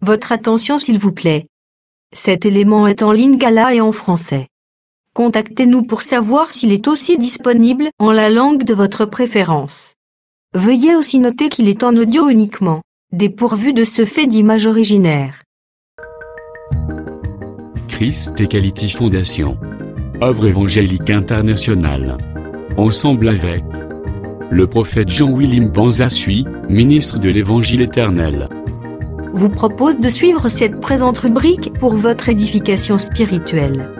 Votre attention s'il vous plaît. Cet élément est en lingala et en français. Contactez-nous pour savoir s'il est aussi disponible en la langue de votre préférence. Veuillez aussi noter qu'il est en audio uniquement, dépourvu de ce fait d'image originaire. Christ Equality Foundation. Œuvre évangélique internationale. Ensemble avec le prophète Jean-William Banzasui, ministre de l'Évangile éternel, Vous propose de suivre cette présente rubrique pour votre édification spirituelle.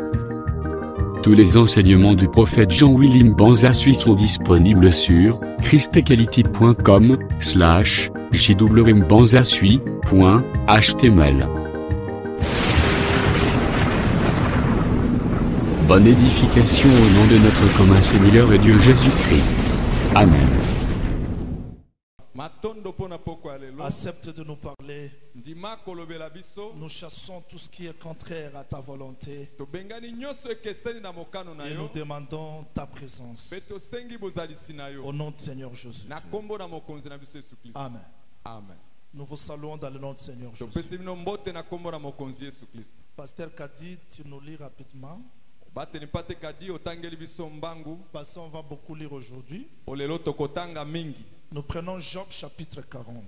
tous les enseignements du prophète Jean-William Banzasui sont disponibles sur christequality.com/jwbanzasui.html. Bonne édification au nom de notre commun Seigneur et Dieu Jésus-Christ. Amen. Accepte de nous parler. Nous chassons tout ce qui est contraire à ta volonté. Et nous demandons ta présence. Au nom de Seigneur Jésus. Amen. Nous vous saluons dans le nom de Seigneur Jésus. Pasteur Kadi, tu nous lis rapidement. Parce qu'on va beaucoup lire aujourd'hui. Nous prenons Job chapitre 40.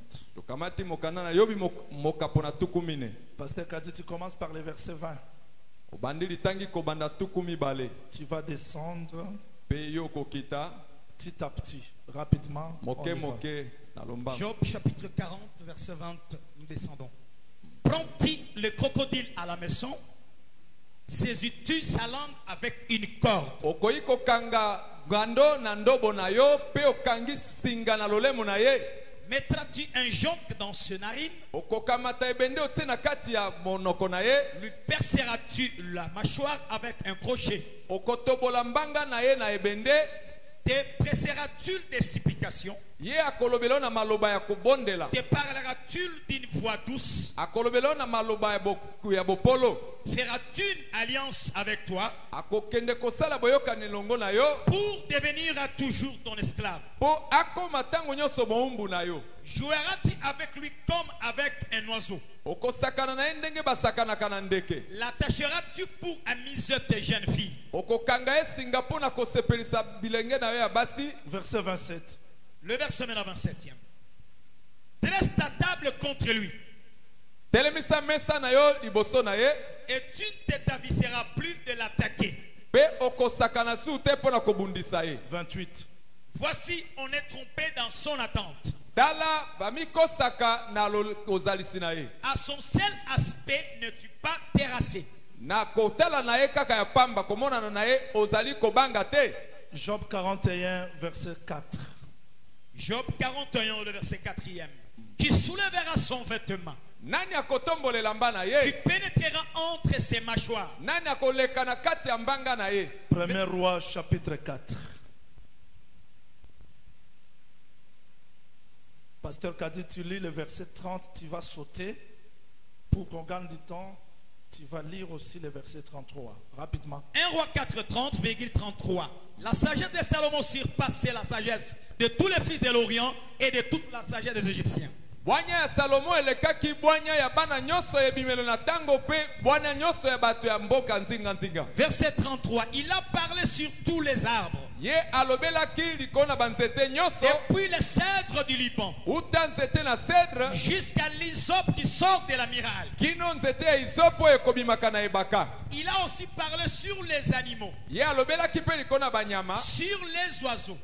Pasteur Kadi, tu commences par le verset 20. Tu vas descendre petit à petit, rapidement. Job chapitre 40, verset 20, nous descendons. Prends-tu le crocodile à la maison? Saisis-tu sa langue avec une corde? Mettras-tu un jonc dans ce narine? Lui perceras-tu la mâchoire avec un crochet? Te presseras-tu des supplications? Te parleras-tu d'une voix douce? Feras-tu une alliance avec toi pour devenir à toujours ton esclave? Joueras-tu avec lui comme avec un oiseau? L'attacheras-tu pour amuser tes jeunes filles? Verset 27. Le verset 27e. Dresse ta table contre lui, et tu ne t'aviseras plus de l'attaquer. 28. Voici, on est trompé dans son attente. À son seul aspect, ne tu pas terrassé. Job 41, verset 4. Job 41, le verset 4e. Qui soulèvera son vêtement, qui pénétrera entre ses mâchoires. 1er Roi chapitre 4. Pasteur Kadi, tu lis le verset 30, tu vas sauter. Pour qu'on gagne du temps, tu vas lire aussi le verset 33, rapidement. 1 Roi 4, 30,33. La sagesse de Salomon surpasse la sagesse de tous les fils de l'Orient et de toute la sagesse des Égyptiens. Verset 33. Il a parlé sur tous les arbres. Et puis les cèdres du Liban, jusqu'à l'hysope qui sort de la myrale. Il a aussi parlé sur les animaux, sur les oiseaux,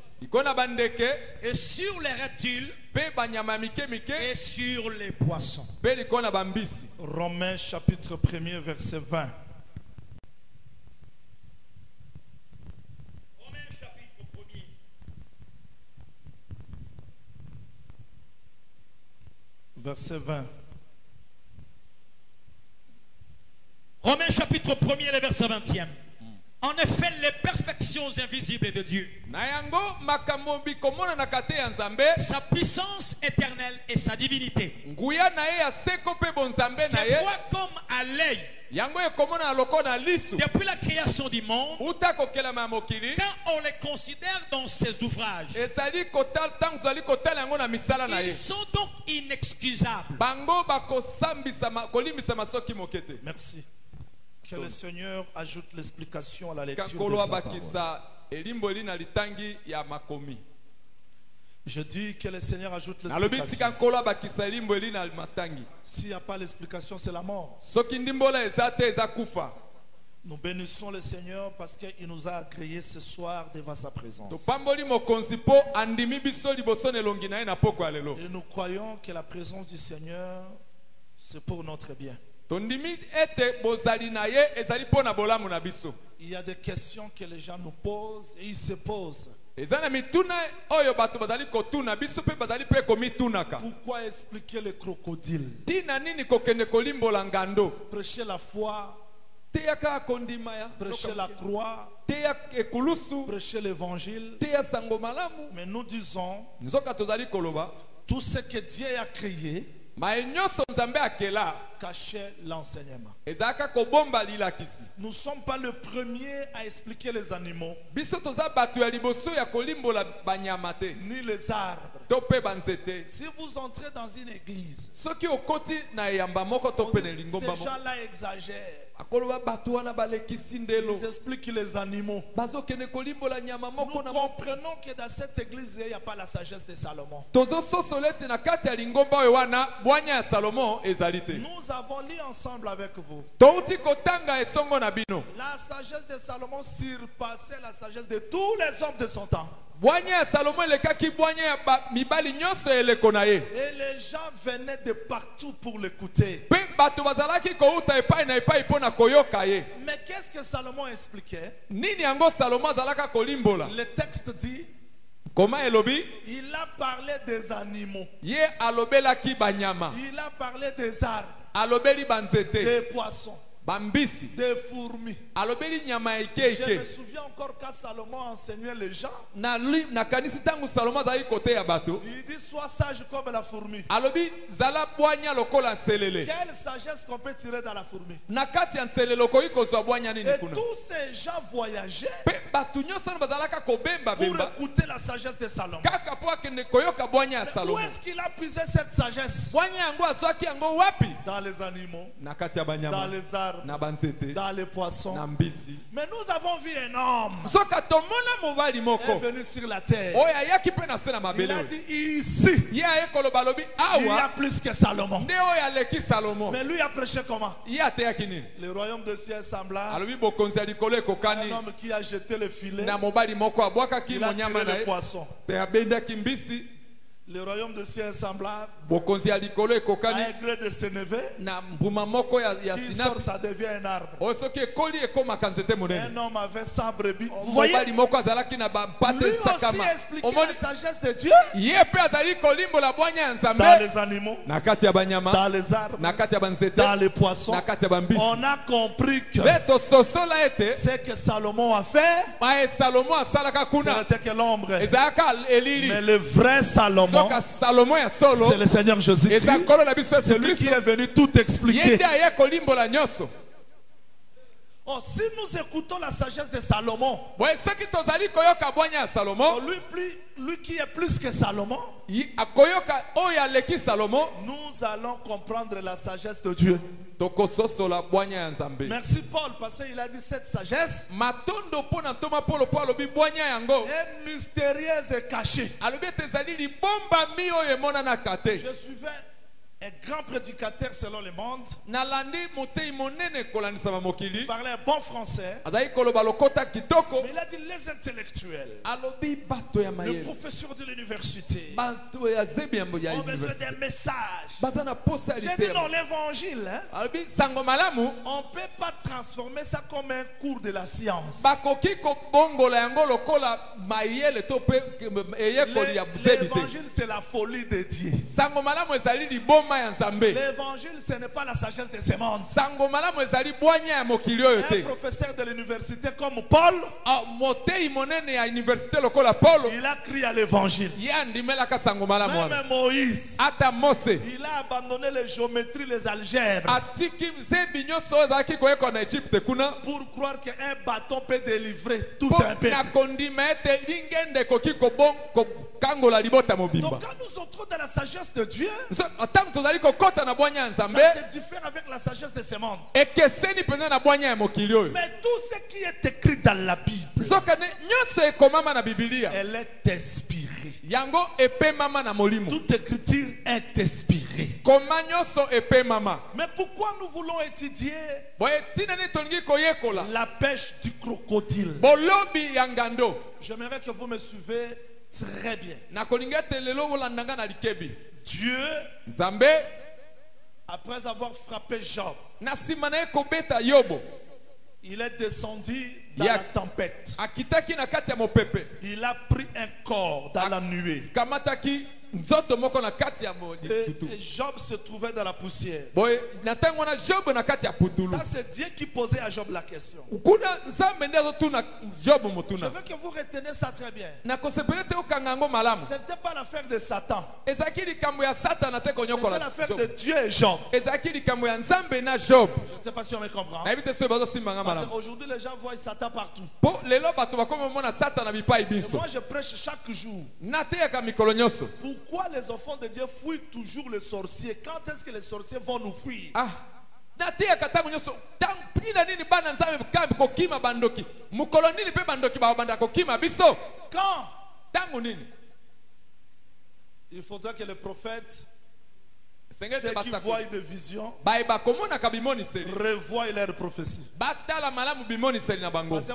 et sur les reptiles, et sur les poissons. Romains chapitre 1er verset 20. Romains chapitre 1er. Verset 20. Romains chapitre 1er, le verset 20e. En effet, les perfections invisibles de Dieu, sa puissance éternelle et sa divinité, se voient comme à l'œil Depuis la création du monde, quand on les considère dans ses ouvrages, ils sont donc inexcusables. Merci. Que le Seigneur ajoute l'explication à la lecture de sa parole. Je dis que le Seigneur ajoute l'explication. S'il n'y a pas l'explication, c'est la mort. Nous bénissons le Seigneur parce qu'il nous a agréé ce soir devant sa présence. Et nous croyons que la présence du Seigneur, c'est pour notre bien. Il y a des questions que les gens nous posent et ils se posent. Pourquoi expliquer les crocodiles? Prêcher la foi, prêcher la croix, prêcher l'évangile. Mais nous disons, tout ce que Dieu a créé cachait l'enseignement. Nous ne sommes pas le premier à expliquer les animaux, ni les arbres. Si vous entrez dans une église, ces gens-là exagèrent. Ils expliquent les animaux. Nous comprenons que dans cette église, il n'y a pas la sagesse de Salomon. Nous avons lu ensemble avec vous. La sagesse de Salomon surpassait la sagesse de tous les hommes de son temps. Et les gens venaient de partout pour l'écouter. Mais qu'est-ce que Salomon expliquait? Le texte dit, il a parlé des animaux. Il a parlé des arbres, des poissons, des fourmis. Je me souviens encore quand Salomon enseignait les gens. Il dit sois sage comme la fourmi. Quelle sagesse qu'on peut tirer dans la fourmi? Et tous ces gens voyageaient pour écouter la sagesse de Salomon. Où est-ce qu'il a puisé cette sagesse? Dans les animaux, dans les arbres, dans les poissons. Mais nous avons vu un homme est venu sur la terre. Il a dit ici il y a plus que Salomon. Mais lui a prêché comment? Le royaume de ciel est semblable. Un homme qui a jeté le filet, il a tiré le poisson. Le royaume de ciel est semblable à un gré de Sénévé. Qui sort, ça devient un arbre. Un homme avait 100 brebis. Vous voyez, lui aussi expliquait la sagesse de Dieu dans les animaux, dans les arbres, dans les poissons. On a compris que ce que Salomon a fait, ce n'était que l'ombre. Mais le vrai Salomon, c'est le Seigneur Jésus-Christ. C'est lui qui est venu tout expliquer. Oh, si nous écoutons la sagesse de Salomon, lui qui est plus que Salomon, nous allons comprendre la sagesse de Dieu. Merci Paul, parce qu'il a dit cette sagesse est mystérieuse et cachée. Je suivais un grand prédicateur selon le monde. Il parlait un bon français. Mais il a dit les intellectuels, les professeurs de l'université ont besoin d'un message. J'ai dit non, l'évangile, on ne peut pas transformer ça comme un cours de la science. L'évangile, c'est la folie de Dieu. L'évangile, ce n'est pas la sagesse des semences. Un professeur de l'université comme Paul, il a crié à l'évangile. Même Moïse, il a abandonné les géométries, les algèbres, pour croire qu'un bâton peut délivrer tout un peuple. Donc quand nous entrons dans la sagesse de Dieu, ça se diffère avec la sagesse des semences. Mais tout ce qui est écrit dans la Bible, elle est inspirée. Toute écriture est inspirée. Mais pourquoi nous voulons étudier la pêche du crocodile? J'aimerais que vous me suivez très bien. Dieu, après avoir frappé Job, il est descendu dans la tempête. Il a pris un corps dans la nuée. Et Job se trouvait dans la poussière. Ça, c'est Dieu qui posait à Job la question. Je veux que vous reteniez ça très bien. Ce n'était pas l'affaire de Satan. C'était l'affaire de Dieu et Job. Je ne sais pas si on me comprend. Parce qu'aujourd'hui, les gens voient Satan partout. Et moi, je prêche chaque jour. Pourquoi les enfants de Dieu fuient toujours les sorciers? Quand est-ce que les sorciers vont nous fuir? Quand? Il faudra que le prophète, ceux qui voient des visions, revoient leur prophétie. Parce que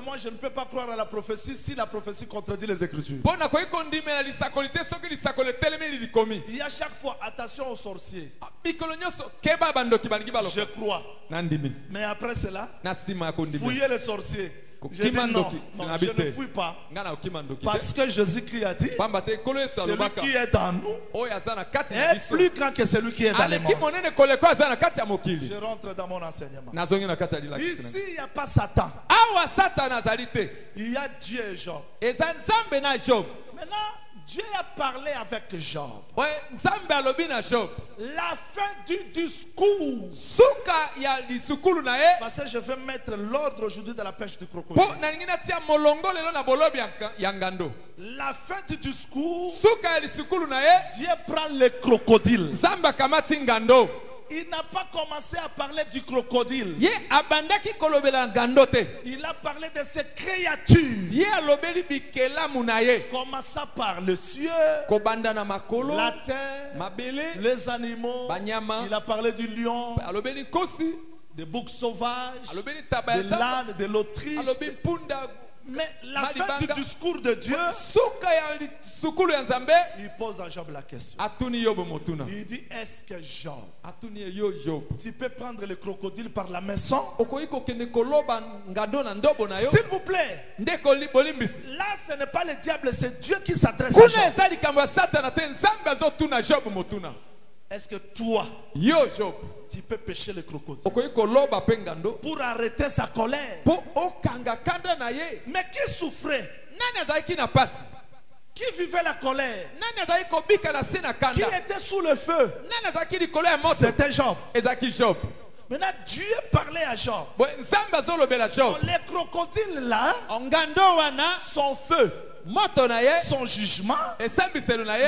moi, je ne peux pas croire à la prophétie si la prophétie contredit les Écritures. Il y a chaque fois, attention aux sorciers. Je crois. Mais après cela, fouillez les sorciers. Je dis non, je ne fouille pas. Parce que Jésus-Christ a dit, celui qui est dans nous est plus grand que celui qui est dans les mondes. Je rentre dans mon enseignement. Ici, il n'y a pas Satan. Il y a Dieu et Job. Maintenant, Dieu a parlé avec Job. La fin du discours. Parce que je vais mettre l'ordre aujourd'hui de la pêche du crocodile. La fin du discours. Dieu prend le crocodile. Il n'a pas commencé à parler du crocodile. Il a parlé de ces créatures. Commençant par le ciel, la terre, les animaux. Il a parlé du lion, des boucs sauvages, de l'âne, de l'autruche. Mais la fin du discours de Dieu, il pose à Job la question. Il dit, est-ce que Job, tu peux prendre le crocodile par la maison? S'il vous plaît. Là, ce n'est pas le diable, c'est Dieu qui s'adresse à Job. Est-ce que toi, tu peux pêcher le crocodile pour arrêter sa colère? Mais qui souffrait? Qui vivait la colère? Qui était sous le feu? C'était Job. Maintenant, Dieu parlait à Job. Les crocodiles là, son feu, son jugement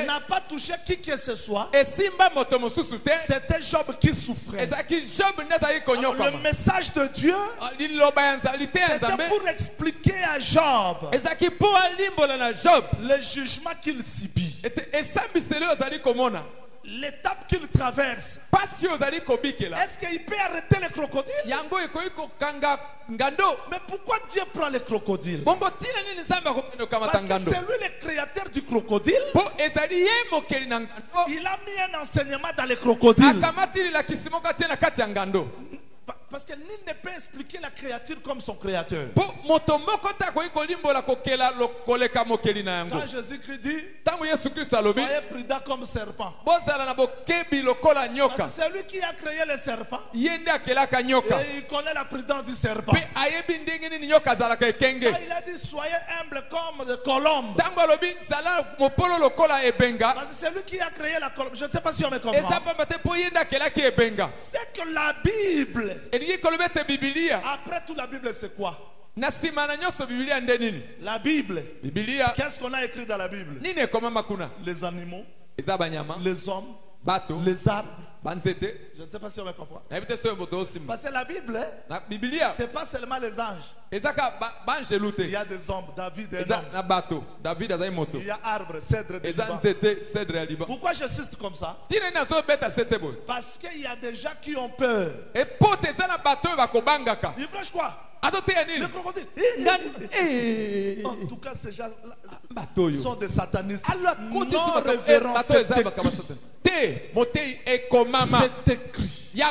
n'a pas touché qui que ce soit. C'était Job qui souffrait. Le message de Dieu, c'était pour expliquer à Job le jugement qu'il subit, l'étape qu'il traverse. Est-ce qu'il peut arrêter les crocodiles? Mais pourquoi Dieu prend les crocodiles? Parce que c'est lui le créateur du crocodile. Il a mis un enseignement dans les crocodiles. Parce que nul ne peut expliquer la créature comme son créateur. Quand Jésus-Christ dit, soyez prudents comme serpent. C'est lui qui a créé le serpent. Et il connaît la prudence du serpent. Il a dit, soyez humbles comme des colombes. Parce que c'est lui qui a créé la colombe. Je ne sais pas si on me comprend. C'est que la Bible, après tout, la Bible c'est quoi? La Bible, qu'est-ce qu'on a écrit dans la Bible? Les animaux, les hommes, les arbres. Je ne sais pas si on me comprend. Parce que la Bible, c'est pas seulement les anges. Il y a des hommes, David et homme. Il y a arbres, cèdres et Liban. Pourquoi j'insiste comme ça? Parce qu'il y a des gens qui ont peur. Ils prêchent quoi? Le crocodile. En tout cas, ces gens sont des satanistes. Non révérence. C'est écrit. Et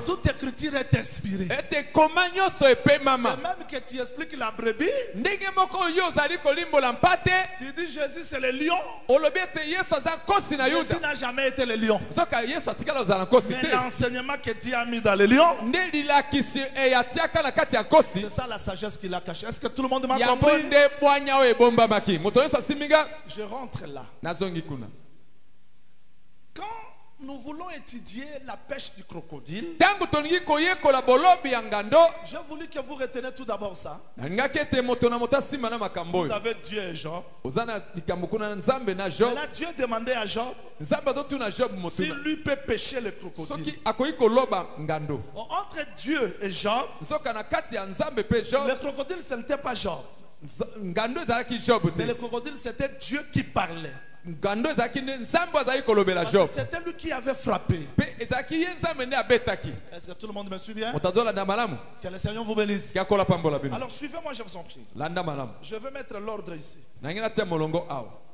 toute écriture est inspirée. Et même que tu expliques la brebis, tu dis Jésus c'est le lion. Jésus n'a jamais été le lion. Mais l'enseignement que Dieu a mis dans le lion, c'est ça la sagesse qu'il a cachée. Est-ce que tout le monde m'a compris? Je rentre là. Quand nous voulons étudier la pêche du crocodile, j'ai voulu que vous reteniez tout d'abord ça. Vous avez Dieu et Job. Mais là, Dieu demandait à Job si lui peut pêcher le crocodile. Entre Dieu et Job, le crocodile ce n'était pas Job. Mais le crocodile c'était Dieu qui parlait. C'était lui qui avait frappé. Est-ce que tout le monde me suit bien? Que le Seigneur vous bénisse. Alors suivez-moi, je vous en prie. Je veux mettre l'ordre ici.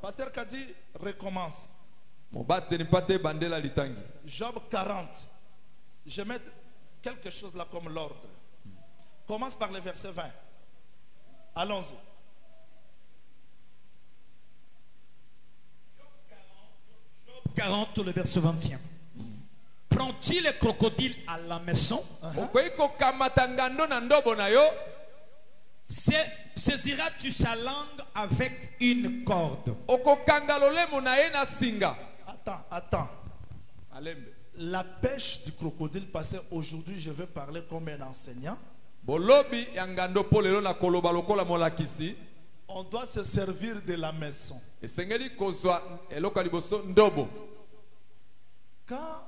Pasteur Kadi recommence. Job 40. Je mets quelque chose là comme l'ordre. Commence par le verset 20. Allons-y. Job 40, le verset 21. Prends-tu le crocodile à la maison? Saisiras-tu sa langue avec une corde? Attends. La pêche du crocodile, parce qu'aujourd'hui je vais parler comme un enseignant. On doit se servir de la maison. Quand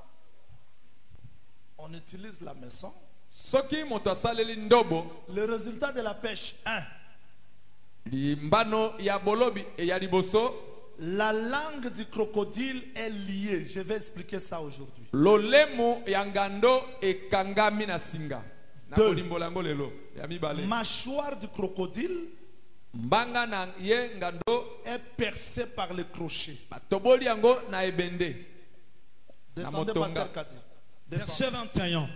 on utilise la maison, le résultat de la pêche, 1. La langue du crocodile est liée. Je vais expliquer ça aujourd'hui. 2. Mâchoire du crocodile est percée par le crochet. Descendez, Pasteur Kadi. Verset 21.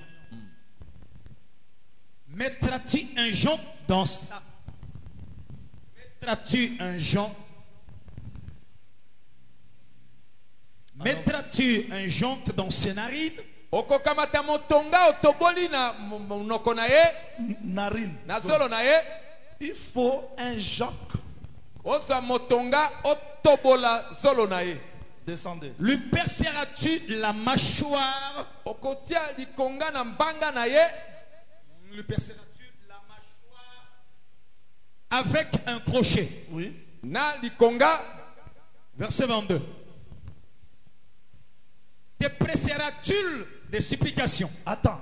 Mettras-tu un jonc dans sa... Mettras-tu un jonc... Mettras-tu un jonc dans ses narines? Narine. Il faut un jonc. Descendez. Lui perceras-tu la mâchoire? Lui perceras-tu la mâchoire avec un crochet? Oui. Verset 22. Te presseras-tu des supplications? Attends.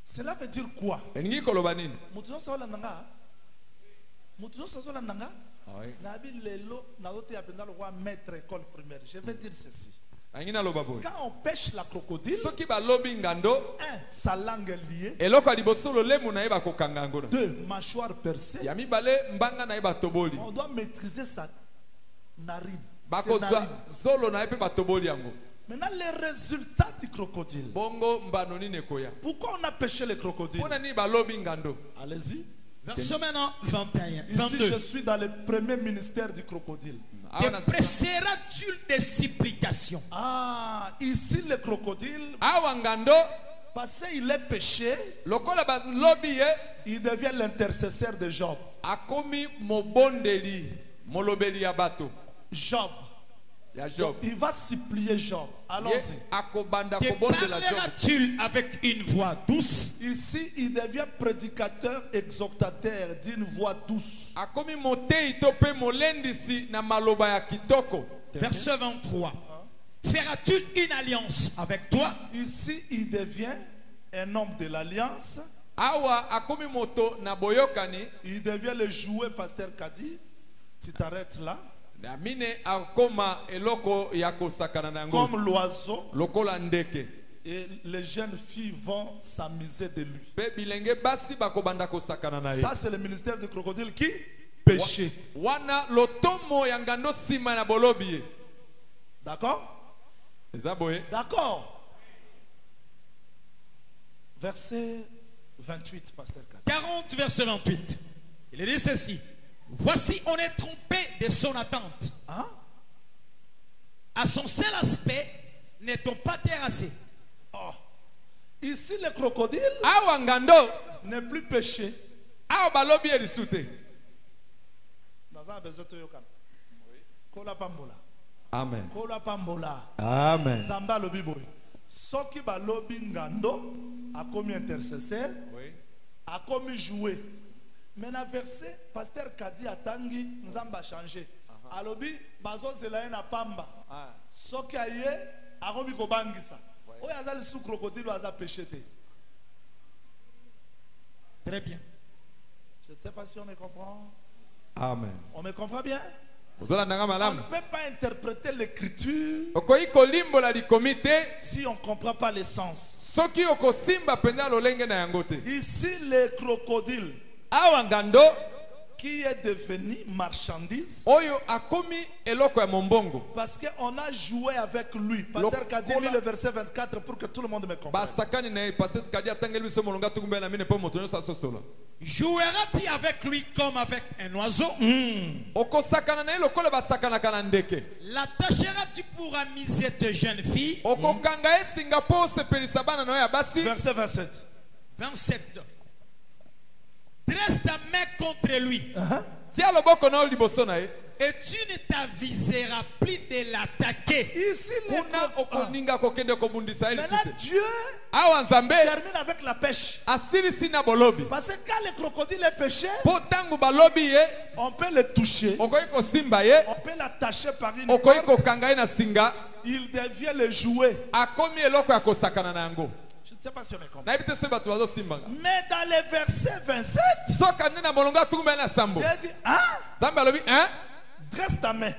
Cela veut dire quoi? Je vais dire ceci. Quand on pêche la crocodile, sa langue est liée. 2. Mâchoire percée. On doit maîtriser sa narine. Maintenant, les résultats du crocodile. Pourquoi on a pêché le crocodile? Allez-y. Verset maintenant 21. Ici, 22. Je suis dans le premier ministère du crocodile. Te presseras-tu des supplications? Ah, ici le crocodile, parce qu'il est péché, il devient l'intercesseur de Job. Job. Donc, il va supplier Job. Allons-y. Te parleras-tu avec une voix douce? Ici, il devient prédicateur, exhortateur d'une voix douce. Verset 23. Feras-tu une alliance avec toi? Ici, il devient un homme de l'alliance. Il devient le jouet, pasteur Kadi. Tu t'arrêtes là. Comme l'oiseau. Et les jeunes filles vont s'amuser de lui. Ça, c'est le ministère du crocodile qui péché. D'accord? D'accord. Verset 28, pasteur Kadi. 40, verset 28. Il dit ceci. Voici, on est trompé de son attente. Hein? À son seul aspect, n'est-on pas terrassé? Oh. Ici, le crocodile n'est plus péché. Amen. Amen. Zamba lobi boy. Soki ba lobi ngando a commis intercesseur, a commis joué. Mais dans le verset, pasteur Kadi atangi nzamba changé. Alobi bazo zelaye na pamba. Soki aye a robi ko bangisa. O ya zali sou crocodile aza péché te. Très bien. Je ne sais pas si on me comprend. Amen. On me comprend bien? On ne peut pas interpréter l'écriture si on ne comprend pas le sens. Ici, le crocodile qui est devenu marchandise parce qu'on a joué avec lui. Pasteur Kadi lit le verset 24 pour que tout le monde me comprenne. Joueras-tu avec lui comme avec un oiseau? L'attacheras-tu pour amuser cette jeune fille? Verset 27. 27. Dresse ta main contre lui. Et tu ne t'aviseras plus de l'attaquer. Ici, maintenant Dieu termine avec la pêche. Parce que quand le crocodile est péché, on peut le toucher, on peut l'attacher par une corde. Il devient le jouet. Je ne sais pas si on est compris. Mais dans le verset 27, Dieu dit, hein? Dresse ta main.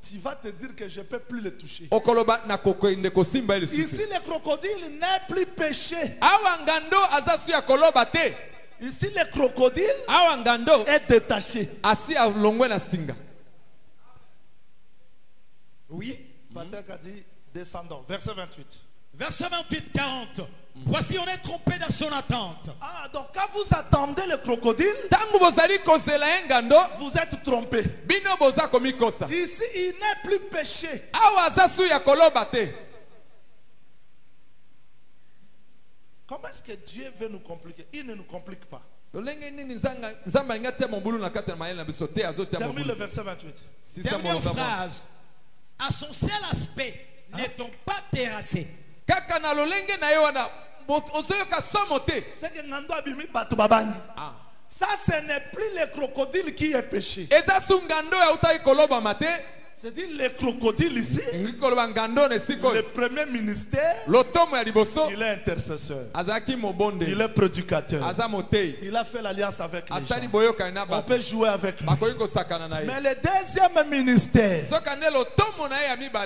Tu vas te dire que je ne peux plus le toucher. Ici, le crocodile n'est plus péché. Ici, le crocodile est détaché. Oui. Pasteur a dit, descendons. Verset 28. Verset 28, 40. Voici, on est trompé dans son attente. Ah, donc quand vous attendez le crocodile, vous êtes trompé. Ici, il n'est plus péché. Comment est-ce que Dieu veut nous compliquer? Il ne nous complique pas. Termine le verset 28. Dernière phrase. À son seul aspect, n'est-on pas terrassé? C'est que Nando abimi batu babangi. Ça, ce n'est plus le crocodile qui est péché. C'est-à-dire le crocodile ici, le premier ministère, il est intercesseur, il est prédicateur, il a fait l'alliance avec les gens. On peut jouer avec lui. Mais le deuxième ministère,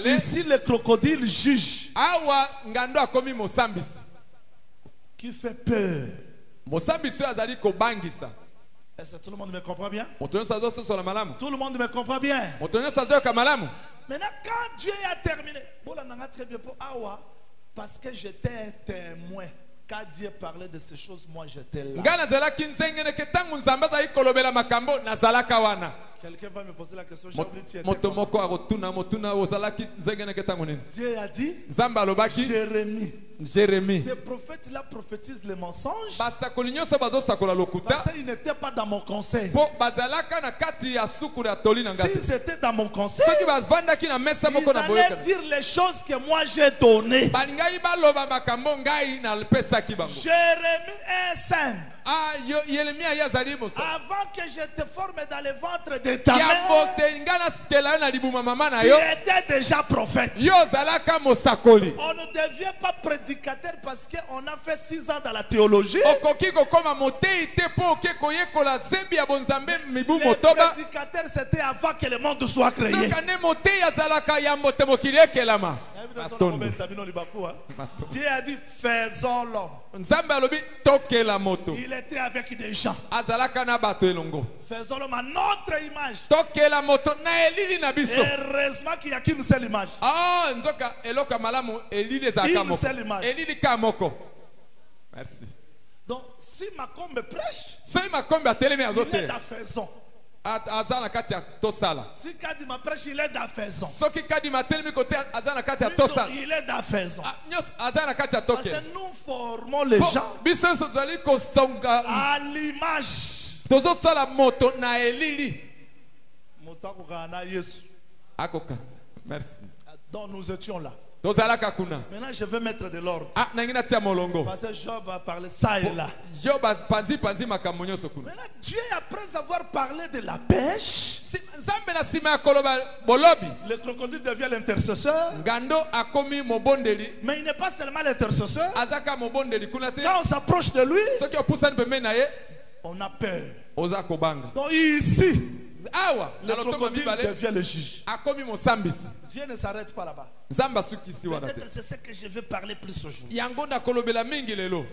ici le crocodile juge, qui fait peur. Est-ce que tout le monde me comprend bien? Tout le monde me comprend bien. Maintenant, quand Dieu a terminé, très bien pour Awa, parce que j'étais un témoin. Quand Dieu parlait de ces choses, moi j'étais là. Quelqu'un va me poser la question. Dieu a dit, Jérémie. Ces prophètes-là prophétisent les mensonges. Parce qu'ils n'étaient pas dans mon conseil. S'ils étaient dans mon conseil, ils allaient dire les choses que moi j'ai données. Jérémie est saint. Avant que je te forme dans le ventre de ta mère, tu étais déjà prophète. On ne devient pas prédicateur parce qu'on a fait 6 ans dans la théologie. Les prédicateurs, c'était avant que le monde soit créé. Dieu a dit faisons l'homme. Il était avec des gens. Faisons l'homme à notre image. Heureusement qu'il n'y a qu'une seule image. Une seule image. Merci. Donc si Makombe prêche, il est d'affaison. Si Kadima prêche, il est d'affaison. Il est d'affaison. Parce que nous formons les gens à l'image. Merci. Donc nous étions là. Maintenant je vais mettre de l'ordre. Parce que Job a parlé ça et là. Maintenant Dieu, après avoir parlé de la pêche, le crocodile devient l'intercesseur. Mais il n'est pas seulement l'intercesseur. Quand on s'approche de lui, on a peur. Donc ici, le crocodile devient le juge. Dieu ne s'arrête pas là-bas. Peut-être c'est ce que je vais parler plus aujourd'hui.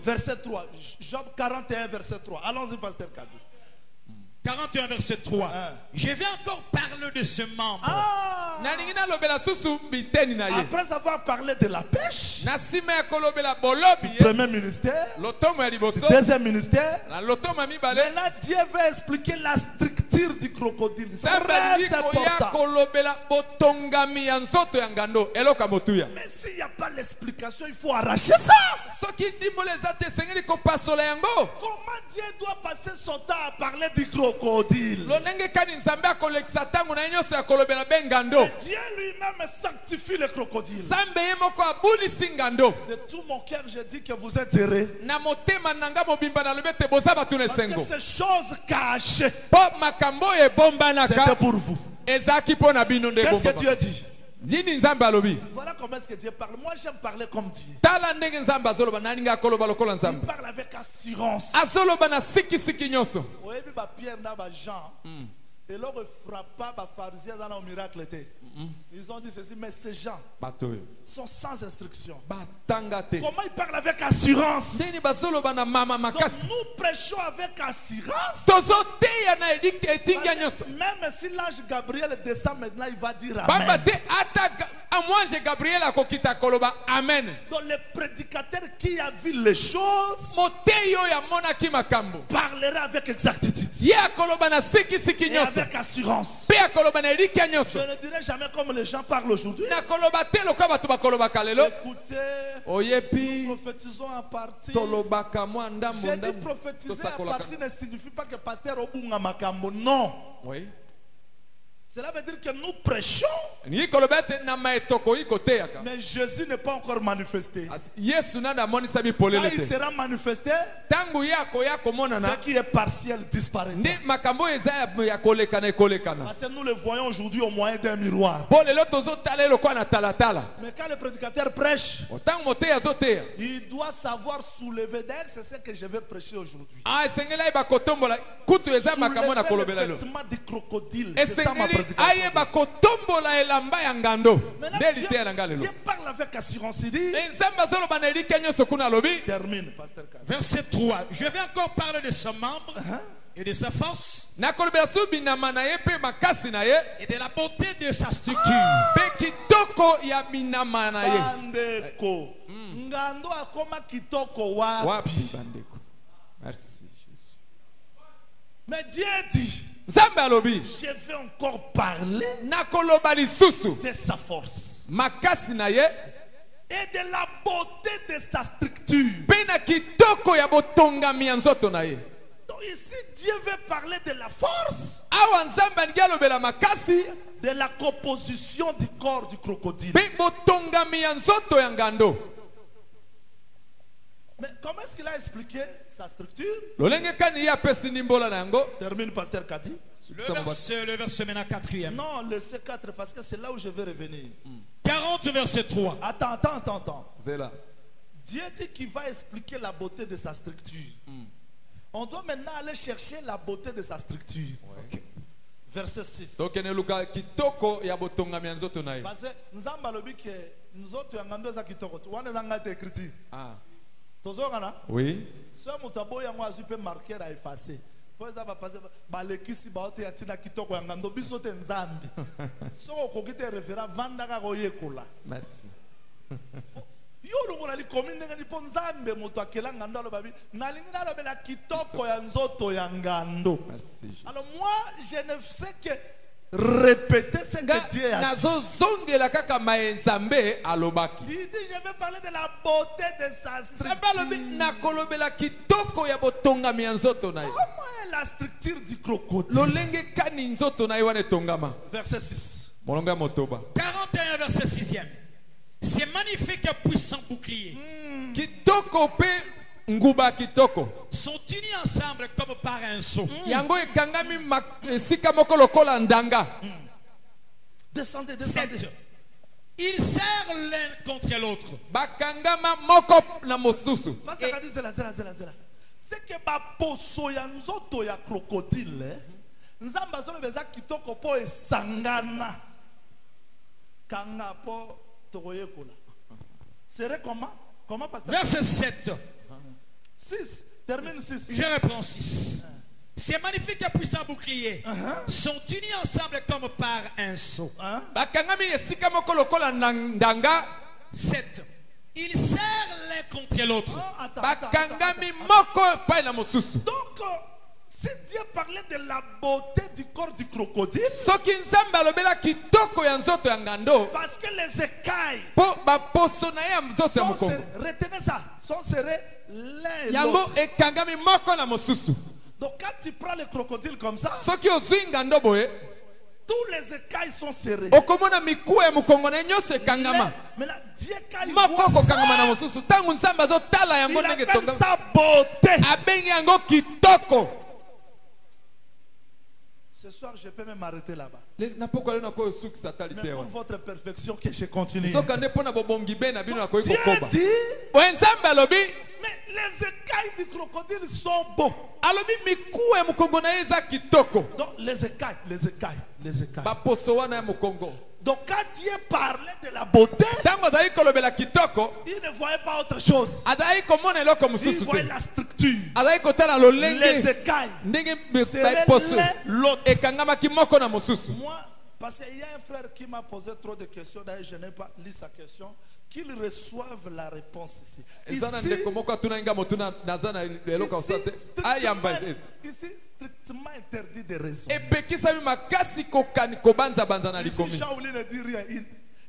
Verset 3. Job 41, verset 3. Allons-y, pasteur Kadi. 41 verset 3. Je vais encore parler de ce membre. Après avoir parlé de la pêche, du premier ministère, du deuxième ministère, maintenant Dieu va expliquer la structure du crocodile. Très important. Mais s'il n'y a pas l'explication, il faut arracher ça. Comment Dieu doit passer son temps à parler du crocodile? Dieu lui-même sanctifie le crocodile. De tout mon cœur, je dis que vous êtes heureux. Parce que ces choses cachées, c'était pour vous. Qu'est-ce que Dieu dit? Voilà comment est-ce que Dieu parle. Moi j'aime parler comme Dieu. Il parle avec assurance. Et là, il frappa les pharisiens dans le miracle. Ils ont dit ceci, mais ces gens sont sans instruction. Comment ils parlent avec assurance? Donc, nous prêchons avec assurance. Même si l'ange Gabriel descend maintenant, il va dire Amen. Donc le prédicateur qui a vu les choses parlera avec exactitude et avec assurance. Je ne dirai jamais comme les gens parlent aujourd'hui. Écoutez, nous prophétisons en partie. J'ai dit prophétiser en partie ne signifie pas que pasteur Obunga Makambo. Non. Oui. Cela veut dire que nous prêchons, mais Jésus n'est pas encore manifesté. Quand il sera manifesté, ce qui est partiel disparaîtra. Parce que nous le voyons aujourd'hui au moyen d'un miroir. Mais quand le prédicateur prêche, il doit savoir soulever d'air. C'est ce que je vais prêcher aujourd'hui. Soulever le vêtement du crocodile. C'est ça ma prédication. Dieu parle avec assurance. Il dit, termine, pasteur Kadi. Verset 3. Je vais encore parler de ce membre. et de sa force et et de la beauté de sa structure. Bandeko. Ngando akoma kitoko wapi. Merci Jésus. Mais Dieu dit, je vais encore parler de sa force et de la beauté de sa structure. Donc ici, Dieu veut parler de la force, de la composition du corps du crocodile. Mais comment est-ce qu'il a expliqué sa structure? Termine, pasteur Kadi. Le verset maintenant 4e. Non, le C4, parce que c'est là où je vais revenir. 40 verset 3. Attends. Dieu dit qu'il va expliquer la beauté de sa structure. On doit maintenant aller chercher la beauté de sa structure. Okay. Verset 6. Parce que Nzamba lobi ke nous autres yangando za kitoko. Wana zanga te écrit. Ah. Tozokana? Oui. Soit mutabo yango azupe marquer à effacer. Pour ça va passer balekisi baote ya tina kitoko yangando biso te nzambi. So okokite référent vandaka koyekola. Merci. Yo longola li commune ngani po nzambe moto akela ngando alo babi nalingi na lobela kitoko ya nzoto ya ngando. Merci. Alors moi je ne sais que répéter ce que Dieu a dit. Il dit je vais parler de la beauté de sa structure. Comment est la structure du crocodile? Verset 6. 41 verset 6e. C'est magnifique et puissant bouclier. Sont unis ensemble comme par un seau. Descendez. 7. Ils serrent l'un contre l'autre. C'est que ba poso ya nzoto ya crocodile nzamba zolo beza kitoko po esangana kanga po tokoyekola. Serait comment pasteur? Verset 7. 6. Termine 6. Je reprends 6. Ces magnifiques et puissants boucliers sont unis ensemble comme par un seau. 7. Ils serrent l'un contre l'autre. Donc, si Dieu parlait de la beauté du corps du crocodile, parce que les écailles, retenez ça, sont serrés l'un et l'autre. Donc quand tu prends le crocodile comme ça, tous les écailles sont serrés. Mais là, Dieu quand il voit ça, il appelle sa beauté. Ce soir, je peux même m'arrêter là-bas. Mais pour votre perfection, que je continue. Dieu dit, mais les écailles du crocodile sont beaux. Donc les écailles. Donc quand Dieu parlait de la beauté, il ne voyait pas autre chose. Il voyait la structure. Les écailles. C'est l'autre. Moi, parce qu'il y a un frère qui m'a posé trop de questions, d'ailleurs je n'ai pas lu sa question, qu'il reçoive la réponse ici. Ici, strictement interdit de raison. Ici, Jean-Willy ne dit rien.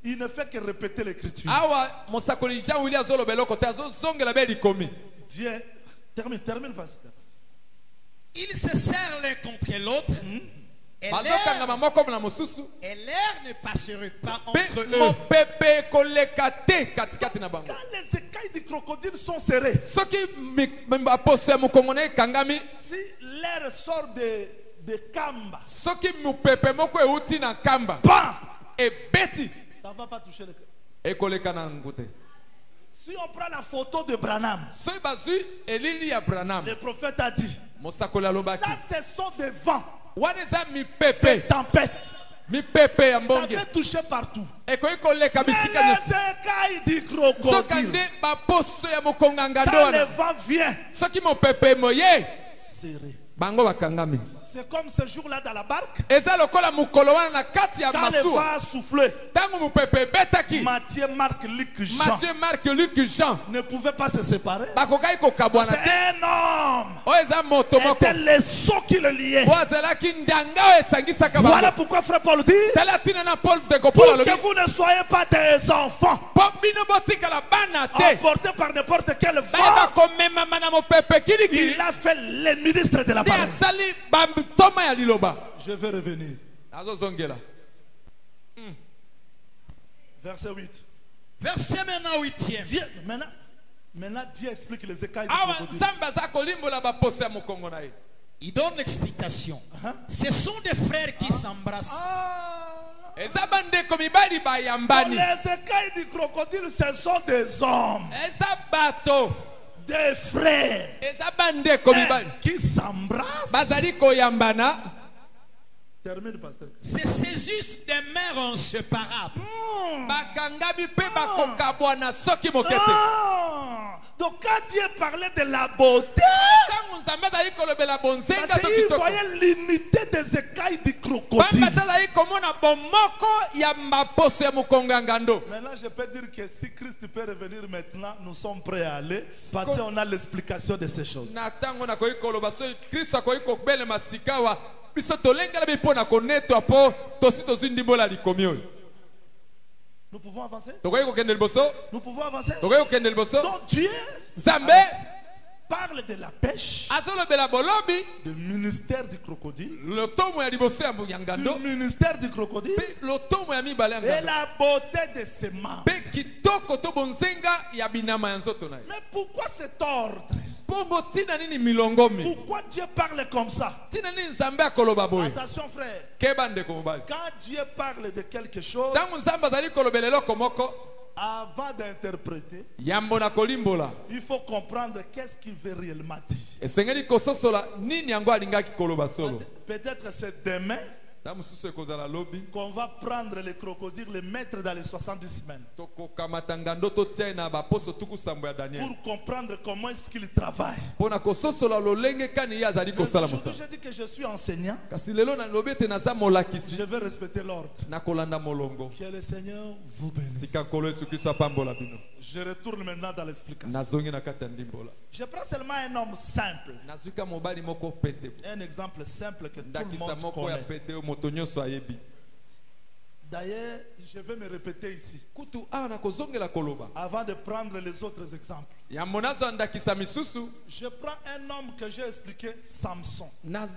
Il ne fait que répéter l'écriture. Dieu, termine, pasteur. Ils se serrent l'un contre l'autre. Et l'air ne passerait pas entre eux. Quand les écailles du crocodile sont serrées, si l'air sort de Kamba, ça ne va pas toucher le cœur. Si on prend la photo de Branham, le prophète a dit, ça ce sont des vents, des tempêtes. Ça peut toucher partout. Mais les écailles du crocodile, quand le vent vient, serré. C'est comme ce jour-là dans la barque. Quand Quand le vent a soufflé, Matthieu, Marc, Luc, Jean ne pouvaient pas se séparer. C'est un homme. C'était le sceau qui le liait. Voilà pourquoi frère Paul dit, pour que vous ne soyez pas des enfants emportés par n'importe quel vent. Il a fait le ministre de la parole. Je vais revenir. Verset 8. Verset maintenant 8e. Dieu, maintenant Dieu explique les écailles du crocodile. Il donne l'explication. Ce sont des frères qui s'embrassent. Les écailles du crocodile, ce sont des hommes. Des frères qui s'embrassent. Termine, pasteur. C'est juste des mères inséparables. Donc quand Dieu parlait de la beauté, il voyait l'unité des écailles du crocodile. Maintenant je peux dire que si Christ peut revenir maintenant, nous sommes prêts à aller parce qu'on a l'explication de ces choses. Nous pouvons avancer. Nous pouvons avancer. Donc Dieu parle de la pêche, du ministère du crocodile, du ministère du crocodile et la beauté de ses membres. Mais pourquoi cet ordre? Pourquoi Dieu parle comme ça? Attention frère. Quand Dieu parle de quelque chose, avant d'interpréter, il faut comprendre qu'est-ce qu'il veut réellement dire. Peut-être c'est demain qu'on va prendre les crocodiles, les mettre dans les 70 semaines pour comprendre comment est-ce qu'ils travaillent. Je dis que je suis enseignant, je vais respecter l'ordre. Que le Seigneur vous bénisse. Je retourne maintenant dans l'explication. Je prends seulement un homme simple, un exemple simple que tout le monde connaît. D'ailleurs, je vais me répéter ici avant de prendre les autres exemples. Je prends un homme que j'ai expliqué, Samson. Là,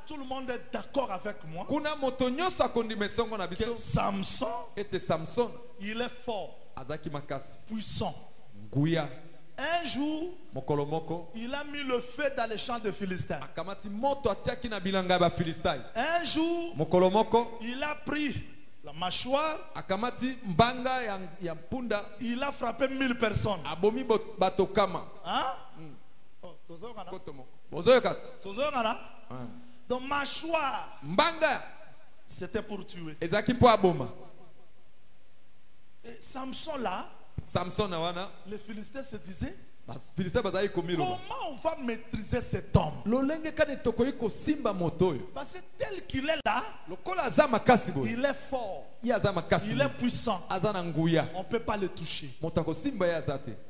tout le monde est d'accord avec moi que Samson, il est fort, puissant. Un jour, il a mis le feu dans les champs de Philistins. Un jour, il a pris la mâchoire, il a frappé 1000 personnes. Hein? Donc mâchoire, c'était pour tuer. Et Samson là, les Philistins se disaient, comment on va maîtriser cet homme? Parce que tel qu'il est là, il est fort, il est puissant, on ne peut pas le toucher.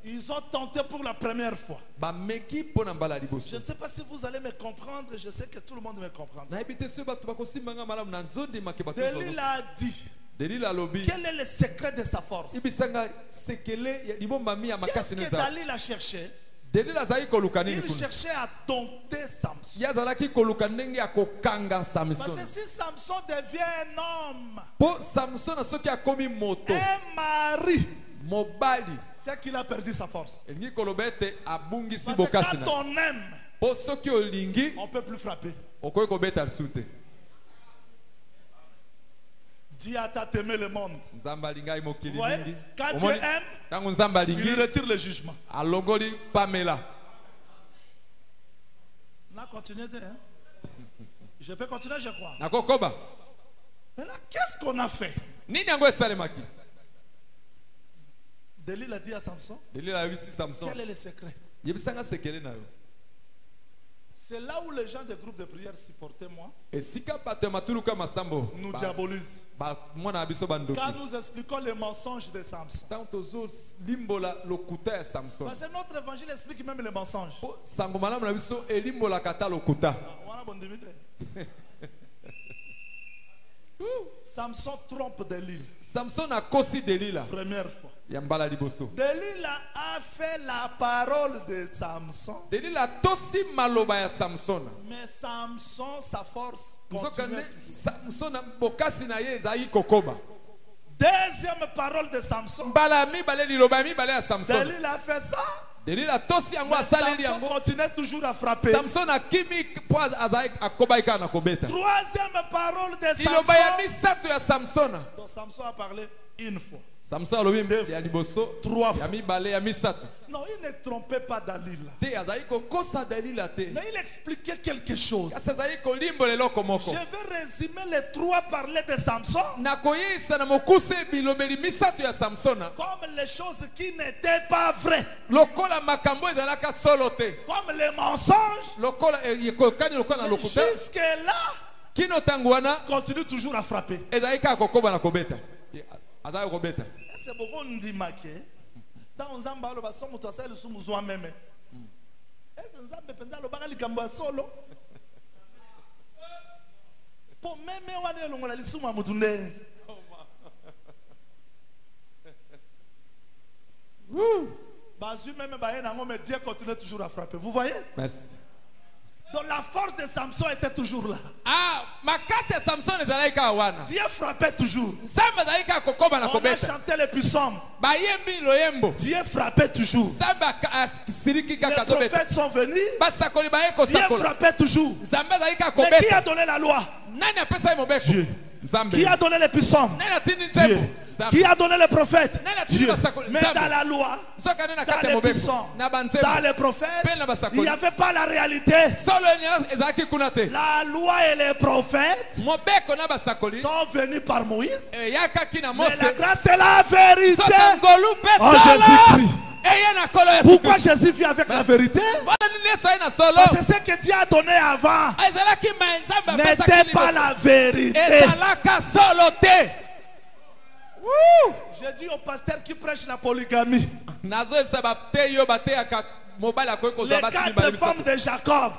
Ils ont tenté pour la première fois. Je ne sais pas si vous allez me comprendre, je sais que tout le monde me comprend. Delilah a dit, quel est le secret de sa force? Qu'est-ce que Dalil a cherché? Il cherchait à dompter Samson. Parce que si Samson devient un homme, un mari, c'est qu'il a perdu sa force. Parce que quand on aime, on ne peut plus frapper. Dieu a t'aimé le monde. Vous voyez, quand Dieu aime, il retire le jugement. On a continué Je peux continuer, je crois. Maintenant, qu'est-ce qu'on a fait? Delilah a dit à Samson, quel est le secret? C'est là où les gens des groupes de prière supportaient moi. Nous diabolisent. Quand nous expliquons les mensonges de Samson. Parce que notre évangile explique même les mensonges. Samson trompe Delila. Samson a cossi Delila. Première fois. Delila a fait la parole de Samson. Delila tosi maloba ya Samson. Mais Samson, sa force continue. Samson bokasi na ye ezai kokoba. Deuxième parole de Samson. Balami bale liloba mi bale ya Samson. Delila a fait ça. Delila tosi yango asaleli yango. Samson continue toujours à frapper. Samson a kimi poaz azai akobaika na kobeta. Troisième parole de Samson. Liloba ya misato ya Samson. Donc Samson a parlé une fois. Samson a lobi ya liboso. Trois fois. Ya mi bale ya misato. Non, il ne trompait pas Dalila. Te azai kokosa Delila te. Mais il expliquait quelque chose. Azai kolimbo lelo komoko. Je vais résumer les trois parlers de Samson. Na koyisa na mokuse bilobeli misato ya Samsona. Comme les choses qui n'étaient pas vraies. Lokola makambo ezalaka solo te. Comme les mensonges. Lokola yekokani lokola lokuta. Jusque là. Kino tangwana continue toujours à frapper. Ezaika kokoba na kobeta. Azai kobeta. C'est beaucoup ndimake. Dans Nzamba lo baso muto asali su muzwa meme. Ese Nzambe penza lo banga likambo solo. Po meme wane longola lisuma mutu nde. Bazu même baye nango mais Dieu continue toujours à frapper. Vous voyez? Merci. Donc la force de Samson était toujours là. Ah, makasi Samson ezalaika wana. Dieu frappait toujours. Samba zalaika kokoba na kobeta. On a chanté les psaumes. Bayembi loyembo. Dieu frappait toujours. Samba siriki kaka tobeta. Les prophètes sont venus. Basakoli baye ko sakola. Dieu frappait toujours. Samba zalaika kobeta. Mais qui a donné la loi? Nani apesa mobeko? Dieu. Qui a donné les psaumes? Dieu. Qui a donné les prophètes? Dieu. Mais dans la loi, dans les psaumes, dans les prophètes, il n'y avait pas la réalité. La loi et les prophètes sont venus par Moïse. Mais la grâce et la vérité en Jésus-Christ. Pourquoi Jésus vit avec la vérité? Parce que ce que Dieu a donné avant n'était pas la vérité. J'ai dit au pasteur qui prêche la polygamie, les 4 femmes de Jacob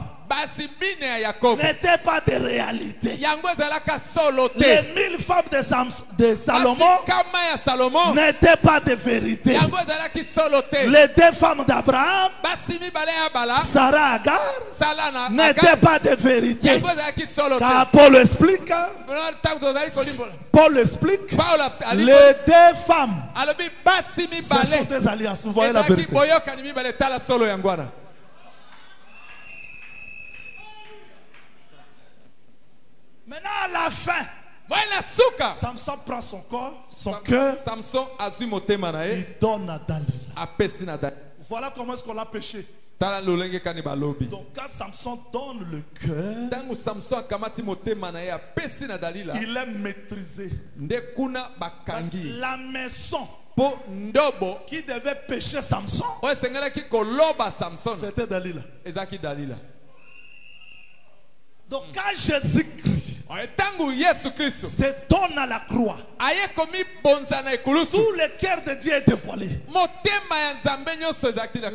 n'étaient pas de réalité. Les 1000 femmes de Salomon n'étaient pas de vérité. Les 2 femmes d'Abraham, Sarah Agar, n'étaient pas de vérité. Car Paul explique, les 2 femmes, ce sont des alliances. Vous voyez la vérité. Maintenant à la fin, Samson prend son corps, son cœur, il donne à Dalila. Voilà comment est-ce qu'on l'a péché. Donc quand Samson donne le cœur, il est maîtrisé. Parce que la maison qui devait pécher Samson, c'était Dalila. Donc quand Jésus-Christ se donne à la croix, tout le cœur de Dieu est dévoilé.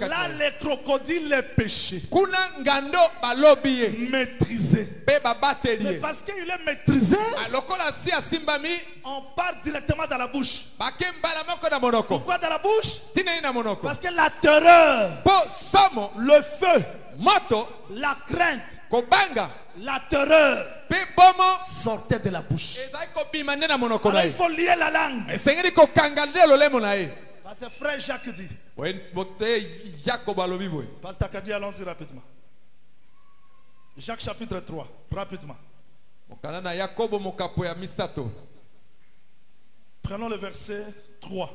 Là, les crocodiles, les péchés, maîtrisés. Mais parce qu'il est maîtrisé, on part directement dans la bouche. Pourquoi dans la bouche? Parce que la terreur, le feu, la crainte, la terreur sortait de la bouche. Alors il faut lier la langue. Parce que frère Jacques dit. Pasteur Kadi, allons-y rapidement. Jacques chapitre 3, rapidement. Prenons le verset 3.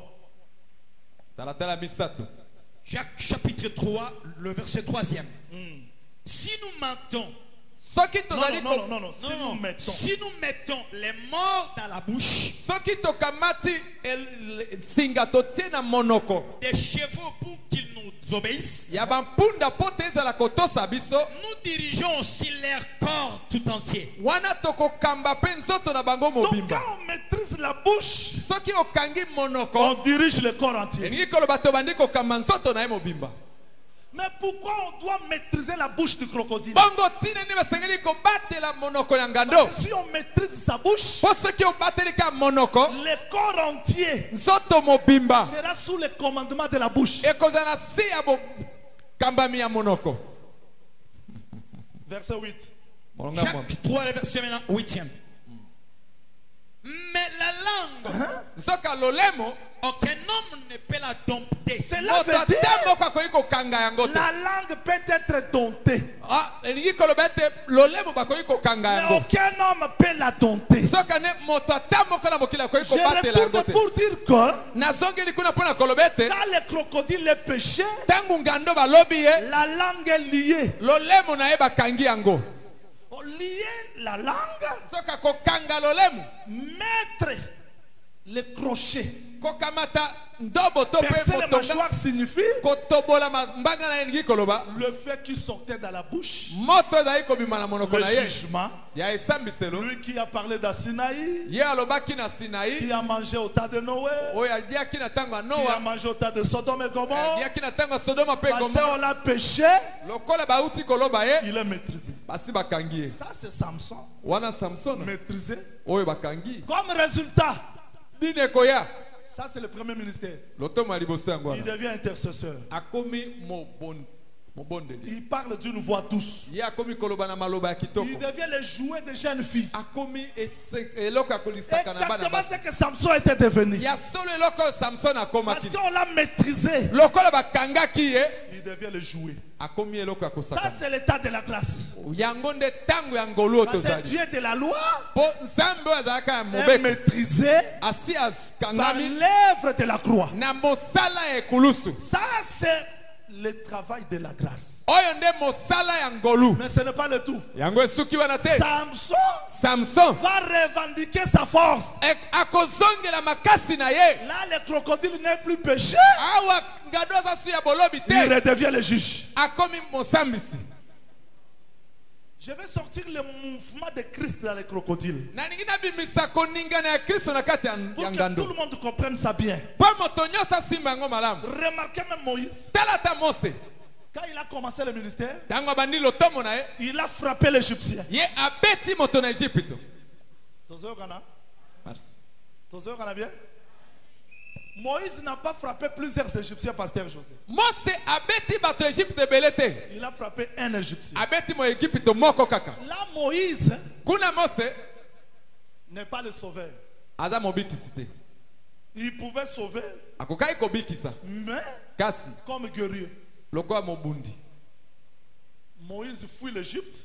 Jacques chapitre 3, le verset 3e. Si nous mentons, Non. Si nous mettons les morts dans la bouche, des chevaux pour qu'ils nous obéissent, nous dirigeons aussi leur corps tout entier. Donc quand on maîtrise la bouche, on dirige le corps entier. Mais pourquoi on doit maîtriser la bouche du crocodile? Parce que si on maîtrise sa bouche, le corps entier sera sous le commandement de la bouche. Verset 8. Jacques 3, le verset 8e. Mais la langue, aucun homme ne peut la dompter. Cela veut dire la langue peut être domptée. Mais aucun homme peut la dompter. Je retourne pour dire que quand le crocodile est péché, la langue est liée. Lier la langue, mettre le crochet, percer les mâchoires signifie le fait qu'il sortait dans la bouche, le jugement. Lui qui a parlé d'Asinaï, qui a mangé au tas de Noé, qui a mangé au tas de Sodome et Gomorrhe, parce qu'on a péché, il est maîtrisé. Ça c'est Samson, maîtrisé. Comme résultat, ça c'est le premier ministère. Il devient intercesseur. Il parle d'une voix douce. Il devient le jouet des jeunes filles. Exactement ce que Samson était devenu. Parce qu'on l'a maîtrisé, il devient le jouet. Ça c'est l'état de la grâce. Parce que Dieu de la loi est maîtrisé par l'œuvre de la croix. Ça c'est le travail de la grâce. Mais ce n'est pas le tout. Samson va revendiquer sa force. Là le crocodile n'est plus péché, il redevient le juge. Je vais sortir le mouvement de Christ dans les crocodiles pour que tout le monde comprenne ça bien. Remarquez même Moïse, quand il a commencé le ministère, il a frappé l'Égyptien. Bien? Moïse n'a pas frappé plusieurs Égyptiens, pasteur José. Il a frappé un Égyptien. Là, Moïse n'est pas le sauveur. Il pouvait sauver, mais comme guerrier. Moïse fuit l'Égypte.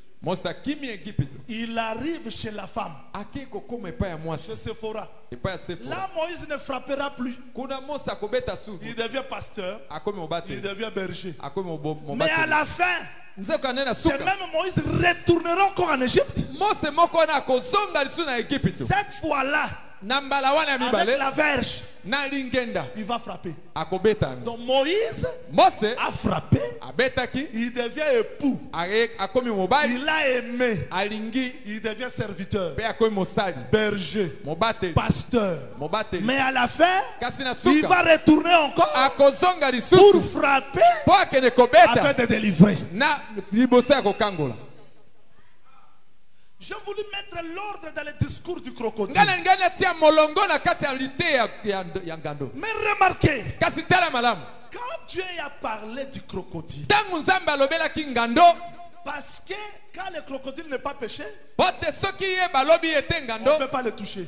Il arrive chez la femme, chez Sephora. Là, Moïse ne frappera plus. Il devient pasteur, il devient berger. Mais à la fin, c'est même Moïse retournera encore en Égypte. Cette fois-là, avec la verge, il va frapper. Donc Moïse a frappé, il devient époux, il a aimé, il devient serviteur, berger, pasteur. Mais à la fin, il va retourner encore pour frapper afin de délivrer. J'ai voulu mettre l'ordre dans le discours du crocodile. Mais remarquez, quand Dieu a parlé du crocodile, parce que quand le crocodile n'est pas péché, on ne peut pas le toucher.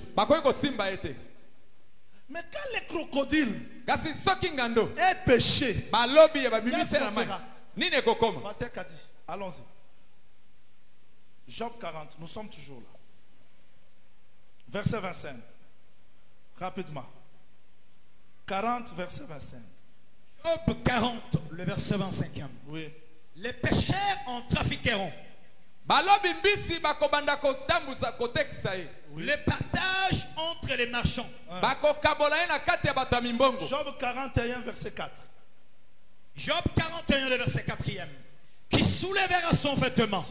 Mais quand le crocodile est péché, qu'est-ce qu'on fera? Pasteur Kadi, allons-y. Job 40, nous sommes toujours là. Verset 25. Rapidement. 40, verset 25. Job 40, le verset 25. Oui. Les pécheurs en trafiqueront, Le partage entre les marchands. Job 41, verset 4. Job 41, le verset 4e. Qui soulèvera son vêtement.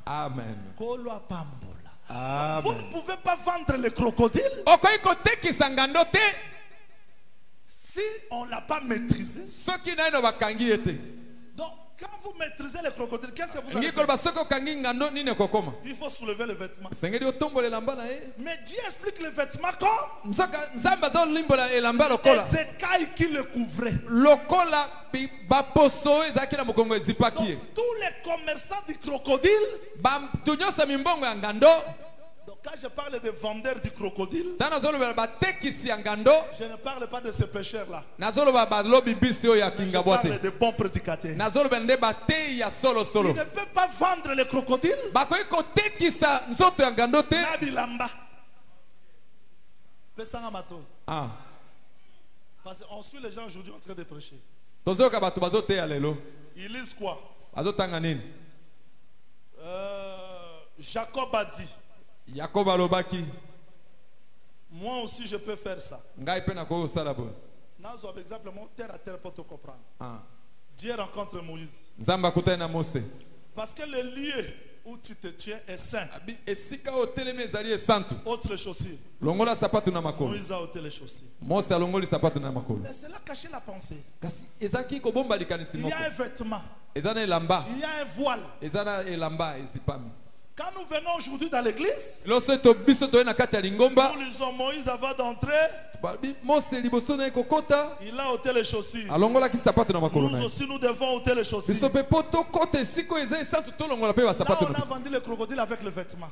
Amen. Vous ne pouvez pas vendre les crocodiles si on ne l'a pas maîtrisé. Donc, quand vous maîtrisez les crocodiles, qu'est-ce que vous allez faire? Il faut soulever le vêtement. Mais Dieu explique le vêtement comme les écailles qui le couvraient. Donc, tous les commerçants du crocodile, donc quand je parle de vendeurs du crocodile, je ne parle pas de ces pêcheurs-là. Je parle de bons prédicateurs. Ils ne peuvent pas vendre les crocodiles. Parce qu'on suit les gens aujourd'hui en train de prêcher. Ils lisent quoi? Jacob a dit, moi aussi je peux faire ça. Exemple, mon terre à terre pour te comprendre. Dieu rencontre Moïse. Parce que le lieu où tu te tiens est saint. Ôte les chaussures. Moïse a ôté les chaussures. Mais cela cachait la pensée. Il y a un vêtement. Il y a un voile. Quand nous venons aujourd'hui dans l'église, nous lisons Moïse avant d'entrer. Il a ôté les chaussures. Nous aussi nous devons ôter les chaussures. Là, on a vendu le crocodile avec le vêtement.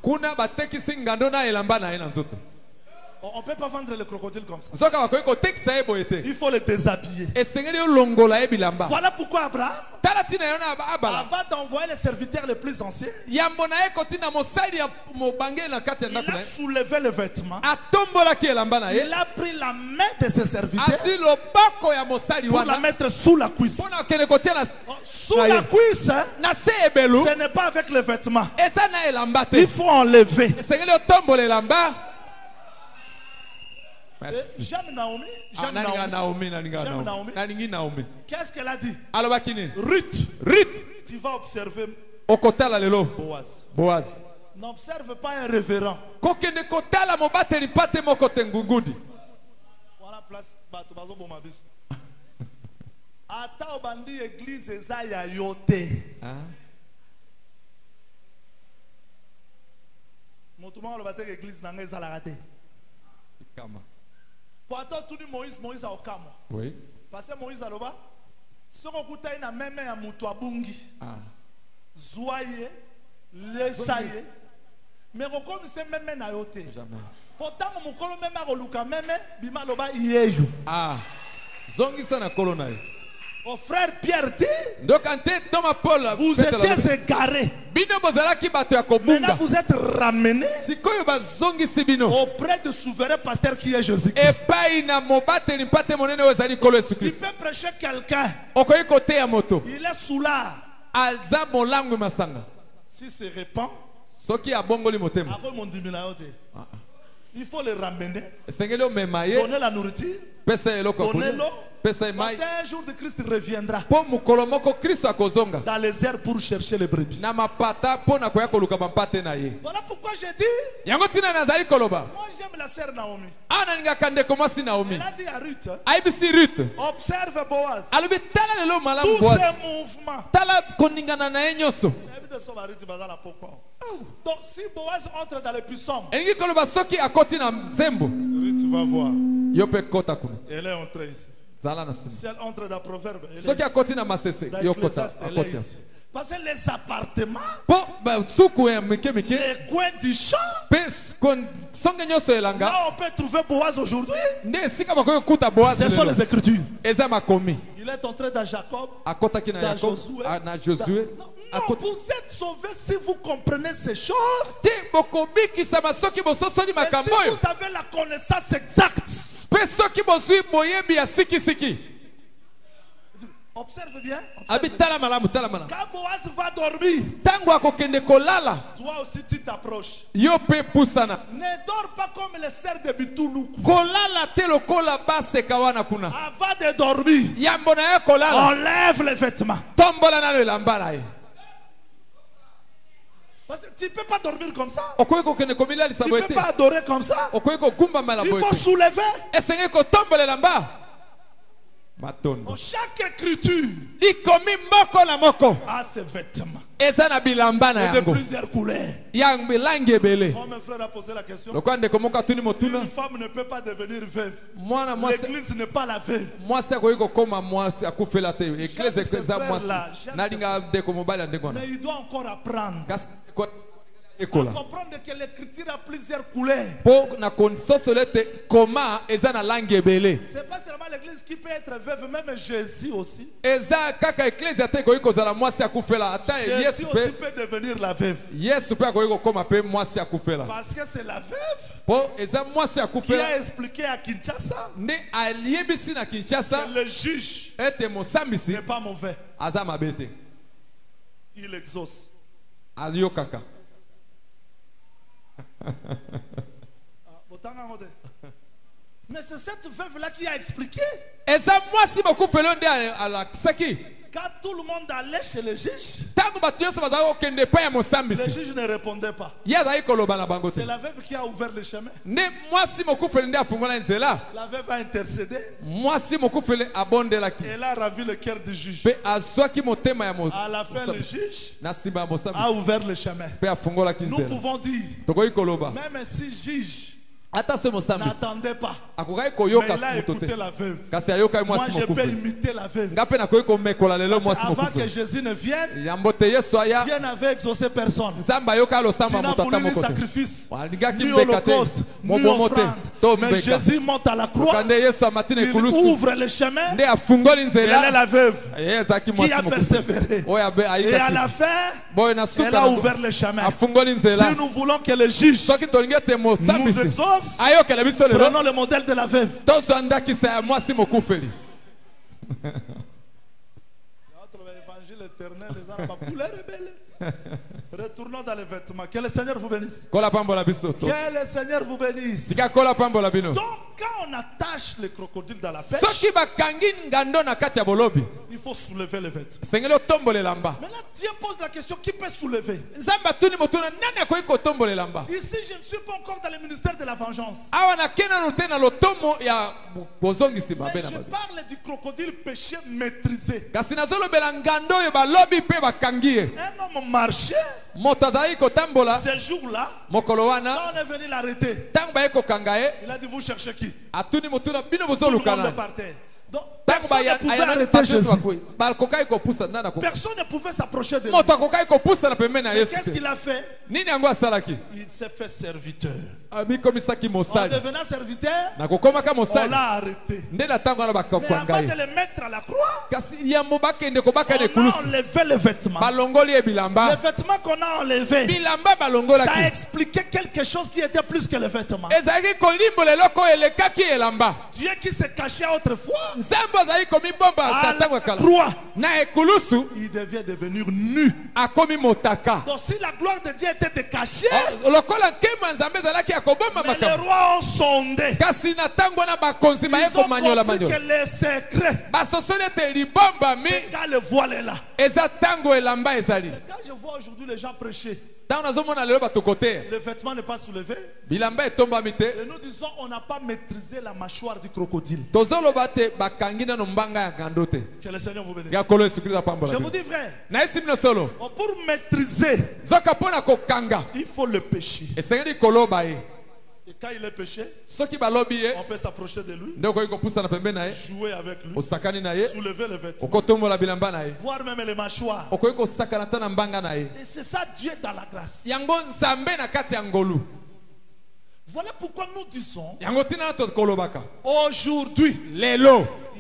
On ne peut pas vendre le crocodile comme ça. Il faut le déshabiller. Voilà pourquoi Abraham, avant d'envoyer les serviteurs les plus anciens, il a soulevé le vêtement. Il a pris la main de ses serviteurs pour la mettre sous la cuisse. Sous la cuisse, ce n'est pas avec le vêtement. Il faut enlever. J'aime Naomi. Qu'est-ce qu'elle a dit? Ruth, tu vas observer Boaz. N'observe pas un révérend. Voilà place. Ata obandi église ezaya yote. Motuma le batek église nanga ezala raté. Pour attendre tout Moïse a okamo. Oui. Parce que Moïse a loba. Soko kuta ina meme ya mutu abungi. Zoye, lesaye. Mais comme c'est meme na yote. Jamais. Pourtant mon kolo meme a koluka meme bima loba yeyo. Zongi sana kolo na yo. Mon frère Pierre dit, vous étiez égarés. Maintenant vous êtes ramenés auprès du souverain pasteur qui est Jésus-Christ. Tu peux prêcher quelqu'un. Il est sous l'art. S'il se répand, il faut le ramener. Donner la nourriture. Donner l'eau. Parce un jour de Christ reviendra dans les airs pour chercher les brebis. Voilà pourquoi j'ai dit, moi j'aime la sœur Naomi. Elle a dit à Ruth, observe Boaz. Tous ces mouvements. Donc si Boaz entre dans les puissants, Ruth va voir. Elle est entrée ici. Si elle entre dans Proverbe, elle est ici. Parce que les appartements, les coins du champ, là on peut trouver Boaz aujourd'hui. Ce sont les Écritures. Il est entré dans Jacob, dans Josué. Non, vous êtes sauvés si vous comprenez ces choses. Et si vous avez la connaissance exacte. Observe bien. Quand Boaz va dormir, toi aussi tu t'approches. Ne dors pas comme les serres de Bitouloukou. Avant de dormir, enlève les vêtements. Parce que tu ne peux pas dormir comme ça. Tu ne peux pas adorer comme ça. Il faut soulever. Chaque écriture a ses vêtements. Et de plusieurs couleurs. Quand mon frère a posé la question, une femme ne peut pas devenir veuve. L'église n'est pas la veuve. Mais il doit encore apprendre. Comprendre que l'écriture a plusieurs couleurs. C'est pas seulement l'église qui peut être veuve, même Jésus aussi. Jésus aussi peut devenir la veuve. Parce que c'est la veuve qui a expliqué à Kinshasa que le juge n'est pas mauvais. Il exauce. Mais c'est cette veuve-là qui a expliqué. Quand tout le monde allait chez le juge, le juge ne répondait pas. C'est la veuve qui a ouvert le chemin. La veuve a intercédé. Elle a ravi le cœur du juge. À la fin, le juge a ouvert le chemin. Nous pouvons dire, même si le juge n'attendait pas, mais il a écouté la veuve. Moi je peux imiter la veuve. Avant que Jésus ne vienne, Dieu n'avait exaucé personne. Tu n'as voulu ni sacrifice, ni holocauste, ni offrande. Mais Jésus monte à la croix, il ouvre le chemin. Elle est la veuve qui a persévéré. Et à la fin, elle a ouvert le chemin. Si nous voulons que le juge nous exauce, prenons le modèle de la veuve. Retournons dans les vêtements. Que le Seigneur vous bénisse. Que le Seigneur vous bénisse. Donc quand on attache les crocodiles dans la pêche, il faut soulever les vêtements. Maintenant Dieu pose la question, qui peut soulever? Ici je ne suis pas encore dans le ministère de la vengeance. Mais je parle du crocodile péché maîtrisé. Un homme marchait ce jour-là. Quand on est venu l'arrêter, il a dit, vous cherchez qui? Tout le monde partait. Donc, personne ne pouvait arrêter Jésus. Personne ne pouvait s'approcher de lui. Qu'est-ce qu'il a fait? Il s'est fait serviteur. En devenant serviteur, on l'a arrêté. Mais avant de le mettre à la croix, on a enlevé les vêtements. Les vêtements qu'on a enlevés, ça expliquait quelque chose qui était plus que les vêtements. Dieu qui se cachait autrefois, à la croix, il devait devenir nu. Donc si la gloire de Dieu était décachée, mais les rois ont sondé. Ils ont compris que les secrets, c'est quand le voile est là. Et quand je vois aujourd'hui les gens prêcher, le vêtement n'est pas soulevé, et nous disons on n'a pas maîtrisé la mâchoire du crocodile. Que le Seigneur vous bénisse. Je vous dis vrai, pour maîtriser, il faut le péché. Et quand il est péché, on peut s'approcher de lui, jouer avec lui, soulever les vêtements, voir même les mâchoires. Et c'est ça Dieu dans la grâce. Voilà pourquoi nous disons aujourd'hui, il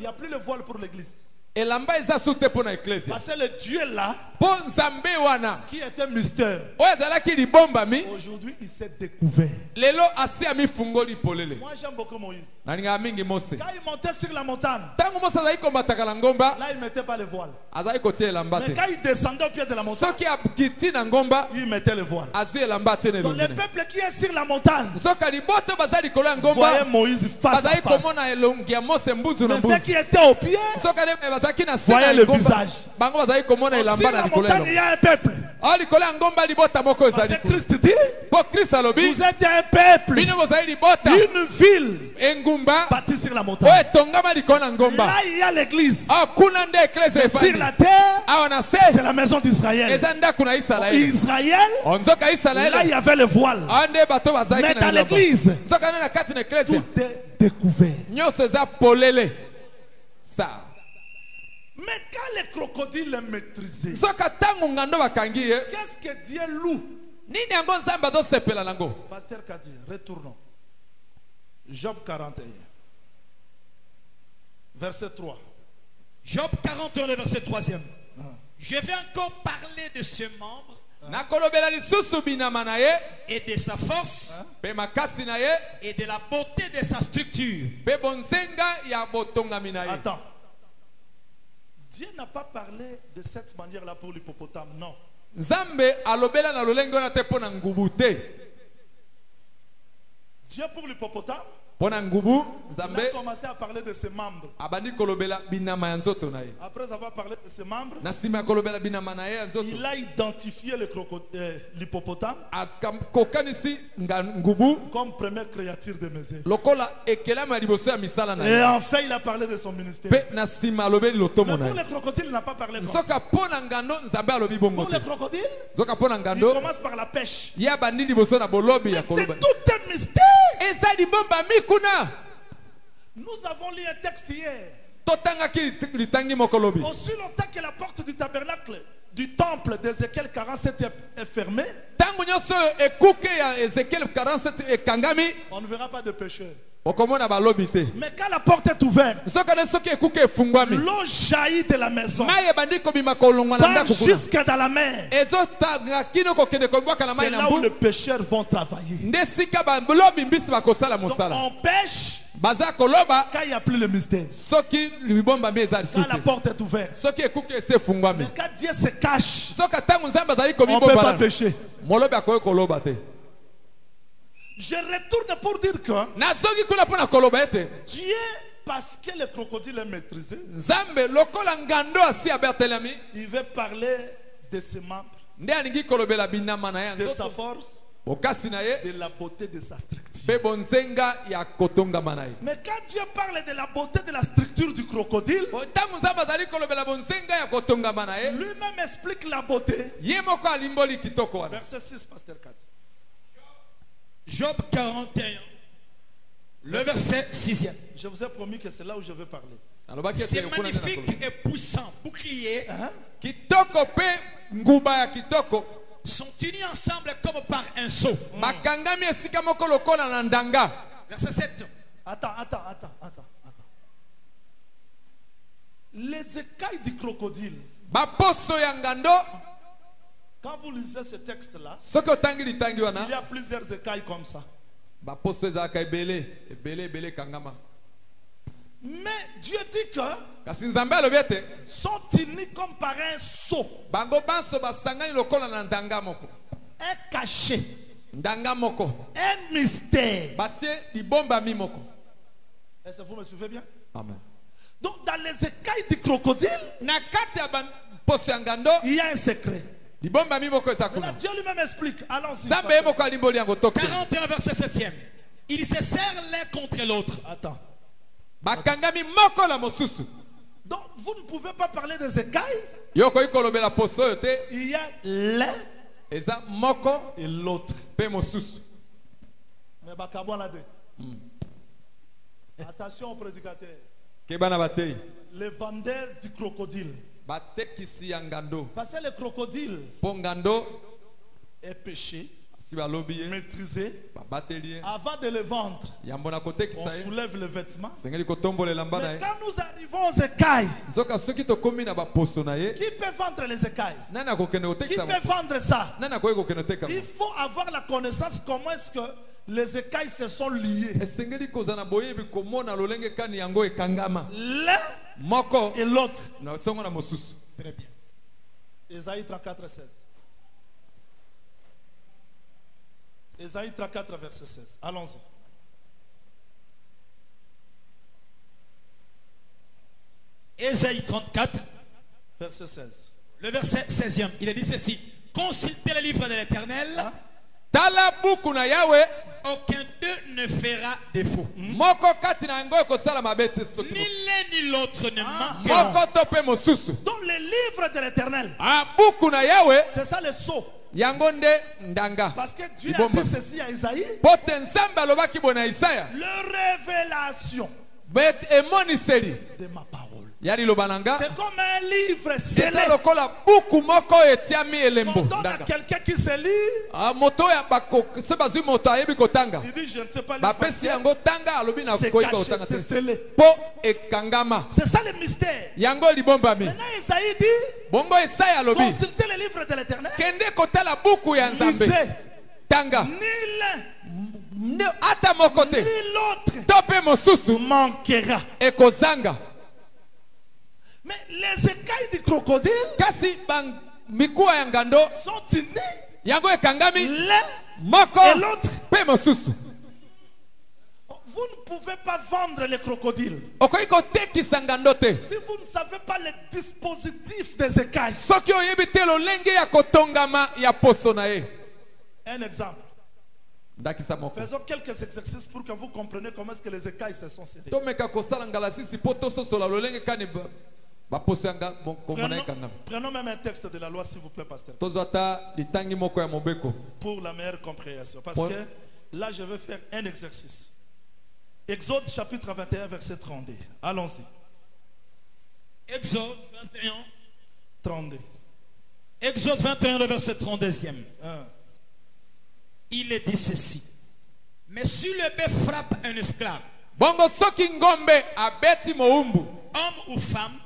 n'y a plus le voile pour l'église. elamba eza sute pona ecclesia. Parce que le Dieu là, Po nzambe wana qui était mystère, oyazalaki libombami aujourd'hui il s'est découvert. lelo asi amifungoli polele. Moi j'aime beaucoup Moïse. Nalinga mingi Mose. Quand il montait sur la montagne, Tango Mose azali kombataka na ngomba là il mettait pas le voile. azali kotia elamba Mais te. quand il descendait au pied de la montagne, Soki akiti na ngomba il mettait le voile. azwi elamba te Donc le nelongi. peuple qui est sur la montagne, Soki liboto bazali likolo ya voyait ngomba Moïse face à bazali face. komona elongi ya Mose mbuzu na Mais ceux mbuzu. qui étaient au pied, Soki bazalaki na voyait sina le ngomba visage. bango bazali komona sur elamba na la likolo ya montagne il y ngomba. a un peuple. Oh likolo ya ngomba libota moko Parce ezali. que Christ dit, Po Kristo alobi vous êtes un peuple, bino bozali libota une ville engumba bâtie sur la oyo montagne. etongama likolo na ngomba. Là il y a l'église. Ah kuna nde eklese Sur efandi. la terre, Awa na c'est se la maison d'Israël. eza ndako na Israeli. Israël, Onzoka là il Israeli. y avait le voile. Ande bato bazalaki Mais na dans elamba. l'église, Nzoka na kati na eklese. tout est découvert. Nyonso eza polele. Sa. Mais quand les crocodiles les maîtrisaient, Soka tango ngando bakangi ye. qu'est-ce que Dieu loue? Nini yango nzambe azosepela nango? Pasteur Kadi, retournons. Job 41, verset 3. Job 41, le verset 3e. Je vais encore parler de ce membre Nakolobela lisusu binama na ye et de sa force pe makasi na ye et de la beauté de sa structure. pe bonzenga ya botongami na ye. Attends. Dieu n'a pas parlé de cette manière-là pour l'hippopotame, non. Nzambe alobela na lolenge wana te pona ngubu te. Dieu pour l'hippopotame, Pona ngubu il Nzambe a commencé à parler de ses membres. abandi kolobela binama ya nzoto na ye. Après avoir parlé de ses membres, Na sima ya kolobela binama na ye ya nzoto il a identifié l'hippopotame kokanisi ngubu comme première créature de mes yeux. lokola ekelama ya liboso ya misala na Et ye. enfin, il a parlé de son ministère. Pe na sima alobeli Mais lotomo na pour ye. les crocodiles, il n'a pas parlé comme ça. Soka pona ngando Nzambe alobi bongo Pour te. les crocodiles, Soka pona il ngando commence par la pêche. ya bandi liboso na bolobi ya C'est koloba. tout un mystère. Eza libomba mikuna. Nous avons lu un texte hier. Totangaki litangi mokolobi. Aussi longtemps que la porte du tabernacle du temple d'Ézéchiel 47 est fermée, Tango nyonso ekuke ya Ezekiel 47 ekangami on ne verra pas de pécheurs. okomona balobi te. Mais quand la porte est ouverte, Soka ne soki ekuke efungwami. l'eau jaillit de la maison, Maye bandi kobima kolongwa na part ndako kuna. jusque dans la mer. Ezotanga kino kokende kobwaka na mai C'est na là où les mbu. pécheurs vont travailler. Nde sika balobi mbisi bakosala Donc mosala. on pêche Baza koloba quand il n'y a plus le mystère. soki libomba mbi eza Quand la lisusu. porte est ouverte. Soki ekuke ese efungwami. Mais quand Dieu se cache, Soka tango Nzambe azali on ne peut pas komibomba. pécher. Molobi akoki koloba te. Je retourne pour dire que Nazoki kuna pona koloba ete Dieu, parce que le crocodile est maîtrisé, Nzambe lokola ngando asi abertelami il veut parler de ses membres, nde alingi kolobela binama na ye de sa nzoto force, bokasi na ye de la beauté de sa structure. mpe bonzenga ya kotongama na ye. Mais quand Dieu parle de la beauté de la structure du crocodile, Ntango Nzambe azali kolobela bonzenga ya kotongama na ye lui-même explique la beauté. ye moko alimboli kitoko wana. Verset 6, Pasteur 4. Job 41, le verset 6e. Je vous ai promis que c'est là où je vais parler. Alobaki ete C'est kuna nde magnifique nakoloba. et poussant. Bouclier Hein? Kitoko mpe nguba ya kitoko sont unis ensemble comme par un seau. bakangami esika moko lokola na ndanga. Verset 7. Attends. Les écailles du crocodile, Baposo ya ngando quand vous lisez ce texte-là, soki otangi litangi il y wana a plusieurs écailles comme ça. baposo ezalaka ebele kangama. Mais Dieu dit que Kasi Nzambe alobi ete sont unis comme par un seau, bango banso basangani lokola na ndanga moko. un cachet, Ndanga moko un mystère. batie libombami moko. Est-ce que vous me suivez bien? Amen. Donc dans les écailles du crocodile, Na kati ya poso ya ngando il y a un secret. libombami moko eza Maintenant, kuna. Dieu lui-même explique. Allons-y. Nzambe ye moko alimboli yango toke. 41, verset 7e. Ils se serrent l'un contre l'autre. Attends. Bakangami moko la mosusu. Donc vous ne pouvez pas parler des écailles. Yoko ikolobela poso oyo te Il y a l'un eza moko et l'autre. pe mosusu. Mais bakabon là Attention aux prédicateurs. Ke bana batei Les vendeurs du crocodile. batekisi ya ngando Parce que le crocodile po ngando est péché. maîtrisé, avant de les vendre, on soulève le vêtement. Mais quand nous arrivons aux écailles, qui peut vendre les écailles? Qui peut vendre ça? Il faut avoir la connaissance comment est-ce que les écailles se sont liées. L'un et l'autre. Très bien. Ésaïe 34, 16. Ésaïe 34, verset 16. Allons-y. Ésaïe 34, verset 16. Le verset 16e, il a dit ceci: consultez le livre de l'Éternel. Aucun d'eux ne fera défaut. Ni l'un ni l'autre ne manqueront. Dans le livre de l'Éternel, c'est ça le sceau. Parce que Dieu a dit ceci à Isaïe. La révélation de ma parole. C'est comme un livre scellé. On donne à quelqu'un qui se lit. Il dit je ne sais pas lire parce que c'est caché, c'est scellé. C'est ça le mystère. Maintenant Isaïe dit consultez le livre de l'Éternel. Lisez. Ni l'un ni l'autre manquera. Mais les écailles du crocodile sont unis. L'un et l'autre. Vous ne pouvez pas vendre les crocodiles si vous ne savez pas le dispositif des écailles. Un exemple. Faisons quelques exercices pour que vous compreniez comment est-ce que les écailles se sont serrées. Prenons même un texte de la loi, s'il vous plaît, pasteur, pour la meilleure compréhension. Parce que là, je vais faire un exercice. Exode chapitre 21, verset 32. Allons-y. Exode 21. 32. Exode 21, le verset 32e. Il est dit ceci: mais si le bœuf frappe un esclave, homme ou femme,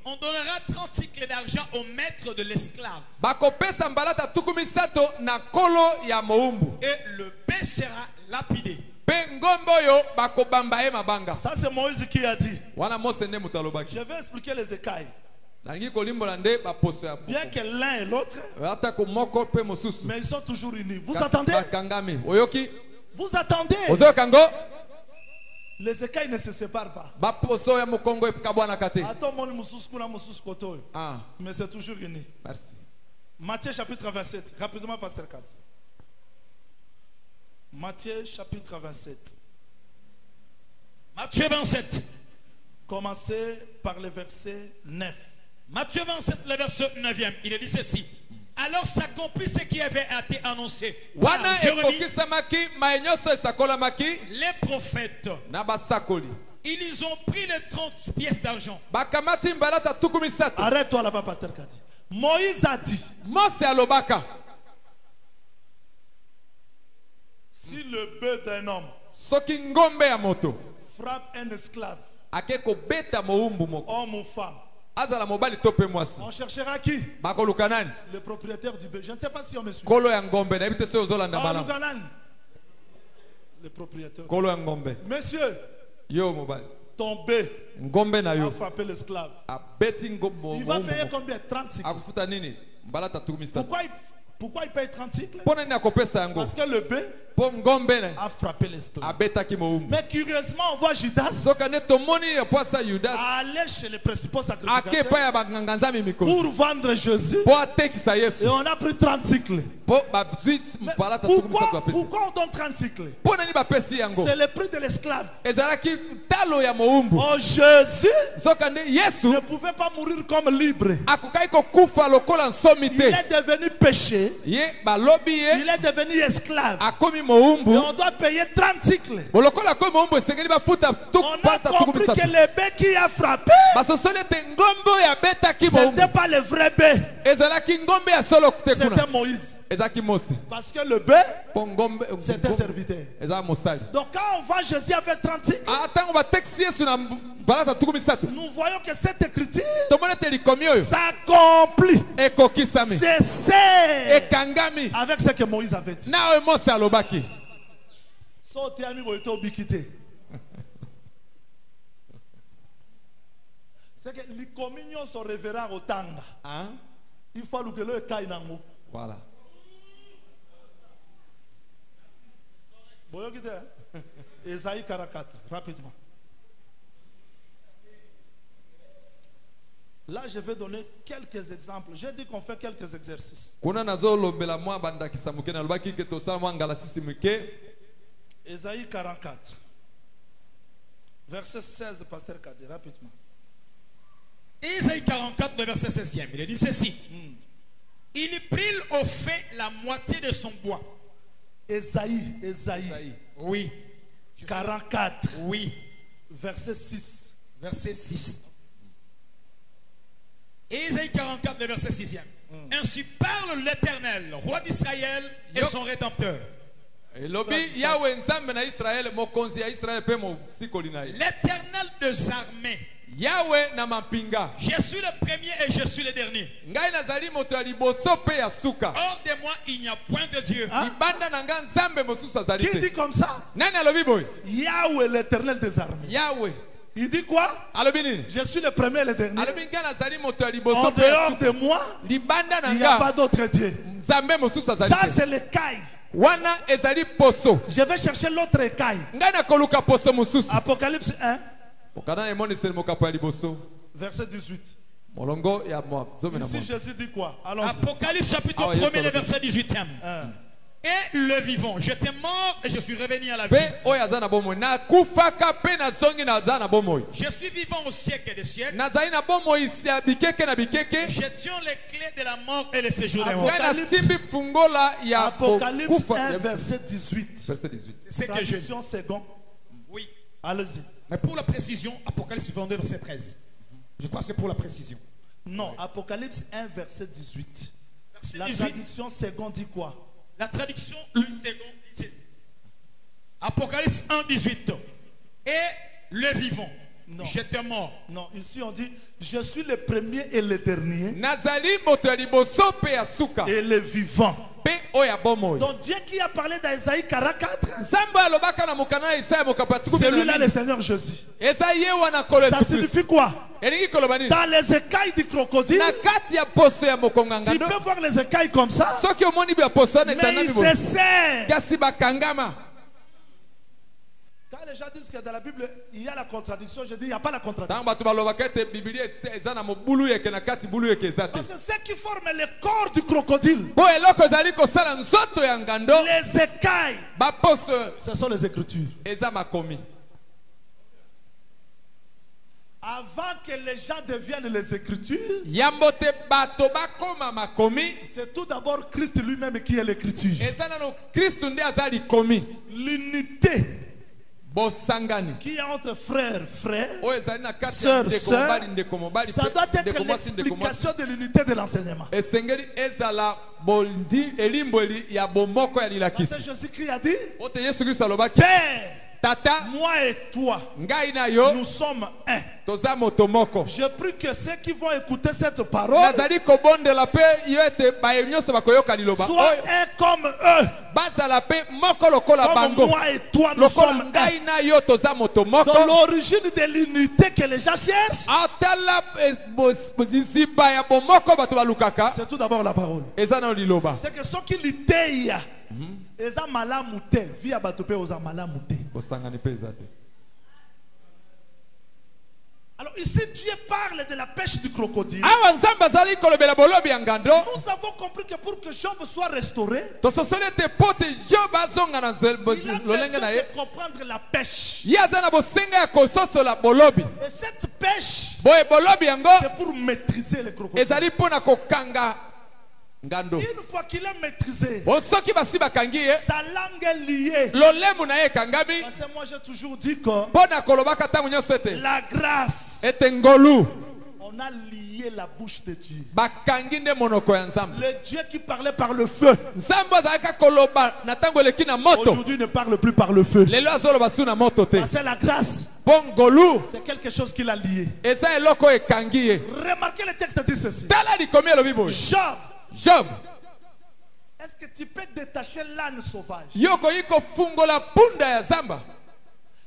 on donnera 30 cycles d'argent au maître de l'esclave. Et le bœuf sera lapidé. Ça, c'est Moïse qui a dit. Je vais expliquer les écailles. Bien que l'un et l'autre, mais ils sont toujours unis. Vous attendez? Vous attendez? Les écailles ne se séparent pas. Mais c'est toujours uni. Merci. Matthieu chapitre 27. Rapidement, pasteur 4. Matthieu chapitre 27. Matthieu 27. Commencez par le verset 9. Matthieu 27, le verset 9e. Il est dit ceci: alors s'accomplit ce qui avait été annoncé par Jérémie. Les prophètes, ils ont pris les 30 pièces d'argent. Arrête-toi là-bas, pasteur Kadi. Moïse a dit, si le bœuf d'un homme frappe un esclave, homme ou femme, on cherchera qui? Le propriétaire du bœuf. Je ne sais pas si on me suit. Le propriétaire. Monsieur, ton bœuf a frappé l'esclave. Il va payer combien? 30 cycles. Pourquoi il paye 30 cycles? Parce que le bœuf a frappé l'esclave. Mais curieusement, on voit Judas aller chez les principaux sacrificateurs pour vendre Jésus. Et on a pris 30 cycles. Pourquoi on donne 30 cycles? C'est le prix de l'esclave. Oh, Jésus ne pouvait pas mourir comme libre. Il est devenu péché. Il est devenu esclave. on doit payer 30 cycles. On a compris que le bœuf qui a frappé, c'était pas le vrai bœuf. C'était Moïse. Parce que le bœuf, c'était serviteur. Donc quand on voit Jésus avec 30 cycles, nous voyons que cette écriture s'accomplit. C'est avec ce que Moïse avait dit. C'est que les communions sont révérents au Tanga. Il faut que le Kainango. Voilà. Ésaïe 44, rapidement. Là, je vais donner quelques exemples. J'ai dit qu'on fait quelques exercices. Ésaïe 44, verset 16, Pasteur Kadi, rapidement. Ésaïe 44, le verset 16e, il dit ceci. Il brûle au fait la moitié de son bois. Ésaïe. Oui. 44. Oui. Verset 6. Verset 6. Ésaïe 44, le verset 6e. Ainsi parle l'Éternel, roi d'Israël et son Rédempteur. L'éternel des armées. Je suis le premier et je suis le dernier. Hors de moi, il n'y a point de Dieu. Qui dit comme ça? Yahweh, l'éternel des armées. Yahweh. Il dit quoi? Je suis le premier et le dernier. En dehors de moi, il n'y a pas d'autre Dieu. Ça, c'est le caille. Je vais chercher l'autre écaille. Apocalypse 1. Verset 18. Ici Jésus dit quoi? Apocalypse chapitre 1er, le verset 18e. Et le vivant, j'étais mort et je suis revenu à la vie. Je suis vivant au siècle des siècles. Je tiens les clés de la mort et le séjour des morts. Apocalypse 1, verset 18. C'est que je dis. Second. Oui. Allez-y. Mais pour la précision, Apocalypse 22, verset 13. Je crois que c'est pour la précision. Non, Apocalypse 1, verset 18. Verset la 18. traduction second dit quoi? La traduction 1 second dit Apocalypse 1, 18. Et le vivant. Non. J'étais mort. Non, ici on dit je suis le premier et le dernier. Et le vivant. Donc Dieu qui a parlé d'Ésaïe 44, celui-là le Seigneur Jésus. Ça signifie quoi? Dans les écailles du crocodile, tu peux voir les écailles comme ça, mais il se sert. Quand les gens disent que dans la Bible il y a la contradiction, je dis il n'y a pas la contradiction. Parce que ce qui forme le corps du crocodile, les écailles, ce sont les Écritures. Avant que les gens deviennent les Écritures, c'est tout d'abord Christ lui-même qui est l'Écriture. L'unité qui est entre frères, sœurs, ça doit être l'explication de l'unité de l'enseignement. Parce que Jésus-Christ a dit, Père, Tata, moi et toi, nous sommes un. Je prie que ceux qui vont écouter cette parole soient un comme eux. Comme moi et toi, nous sommes un. Dans l'origine de l'unité que les gens cherchent, c'est tout d'abord la parole. C'est que ceux qui l'unité, alors ici Dieu parle de la pêche du crocodile. Nous avons compris que pour que Job soit restauré, il a besoin de comprendre la pêche. Et cette pêche, c'est pour maîtriser le crocodile. Une fois qu'il a maîtrisé, sa langue est liée. Parce que moi j'ai toujours dit que la grâce, on a lié la bouche de Dieu. Le Dieu qui parlait par le feu, aujourd'hui ne parle plus par le feu. Parce que la grâce, c'est quelque chose qu'il a lié. Remarquez le texte dit ceci. Job. Est-ce que tu peux détacher l'âne sauvage?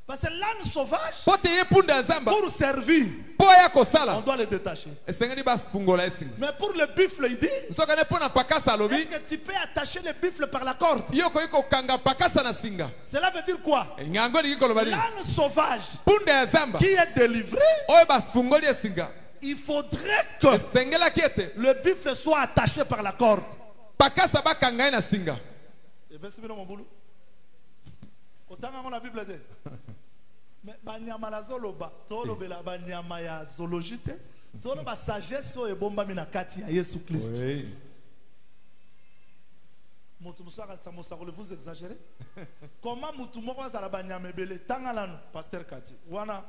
Parce que l'âne sauvage, pour servir, on doit le détacher. Mais pour le buffle, il dit, est-ce que tu peux attacher le buffle par la corde? Cela veut dire quoi? L'âne sauvage qui est délivré, il faudrait que le buffle soit attaché par la corde. La Bible dit. Mais banyama la zoloba, tolo bela banyama ya zoologite, tolo ba sagesse o ebomba mina kati ya Yesu Christ. Mutu musaka tsamosakole, vous exagérez? Comment mutu moko za la banyama ebele tangalano pasteur kati. Wana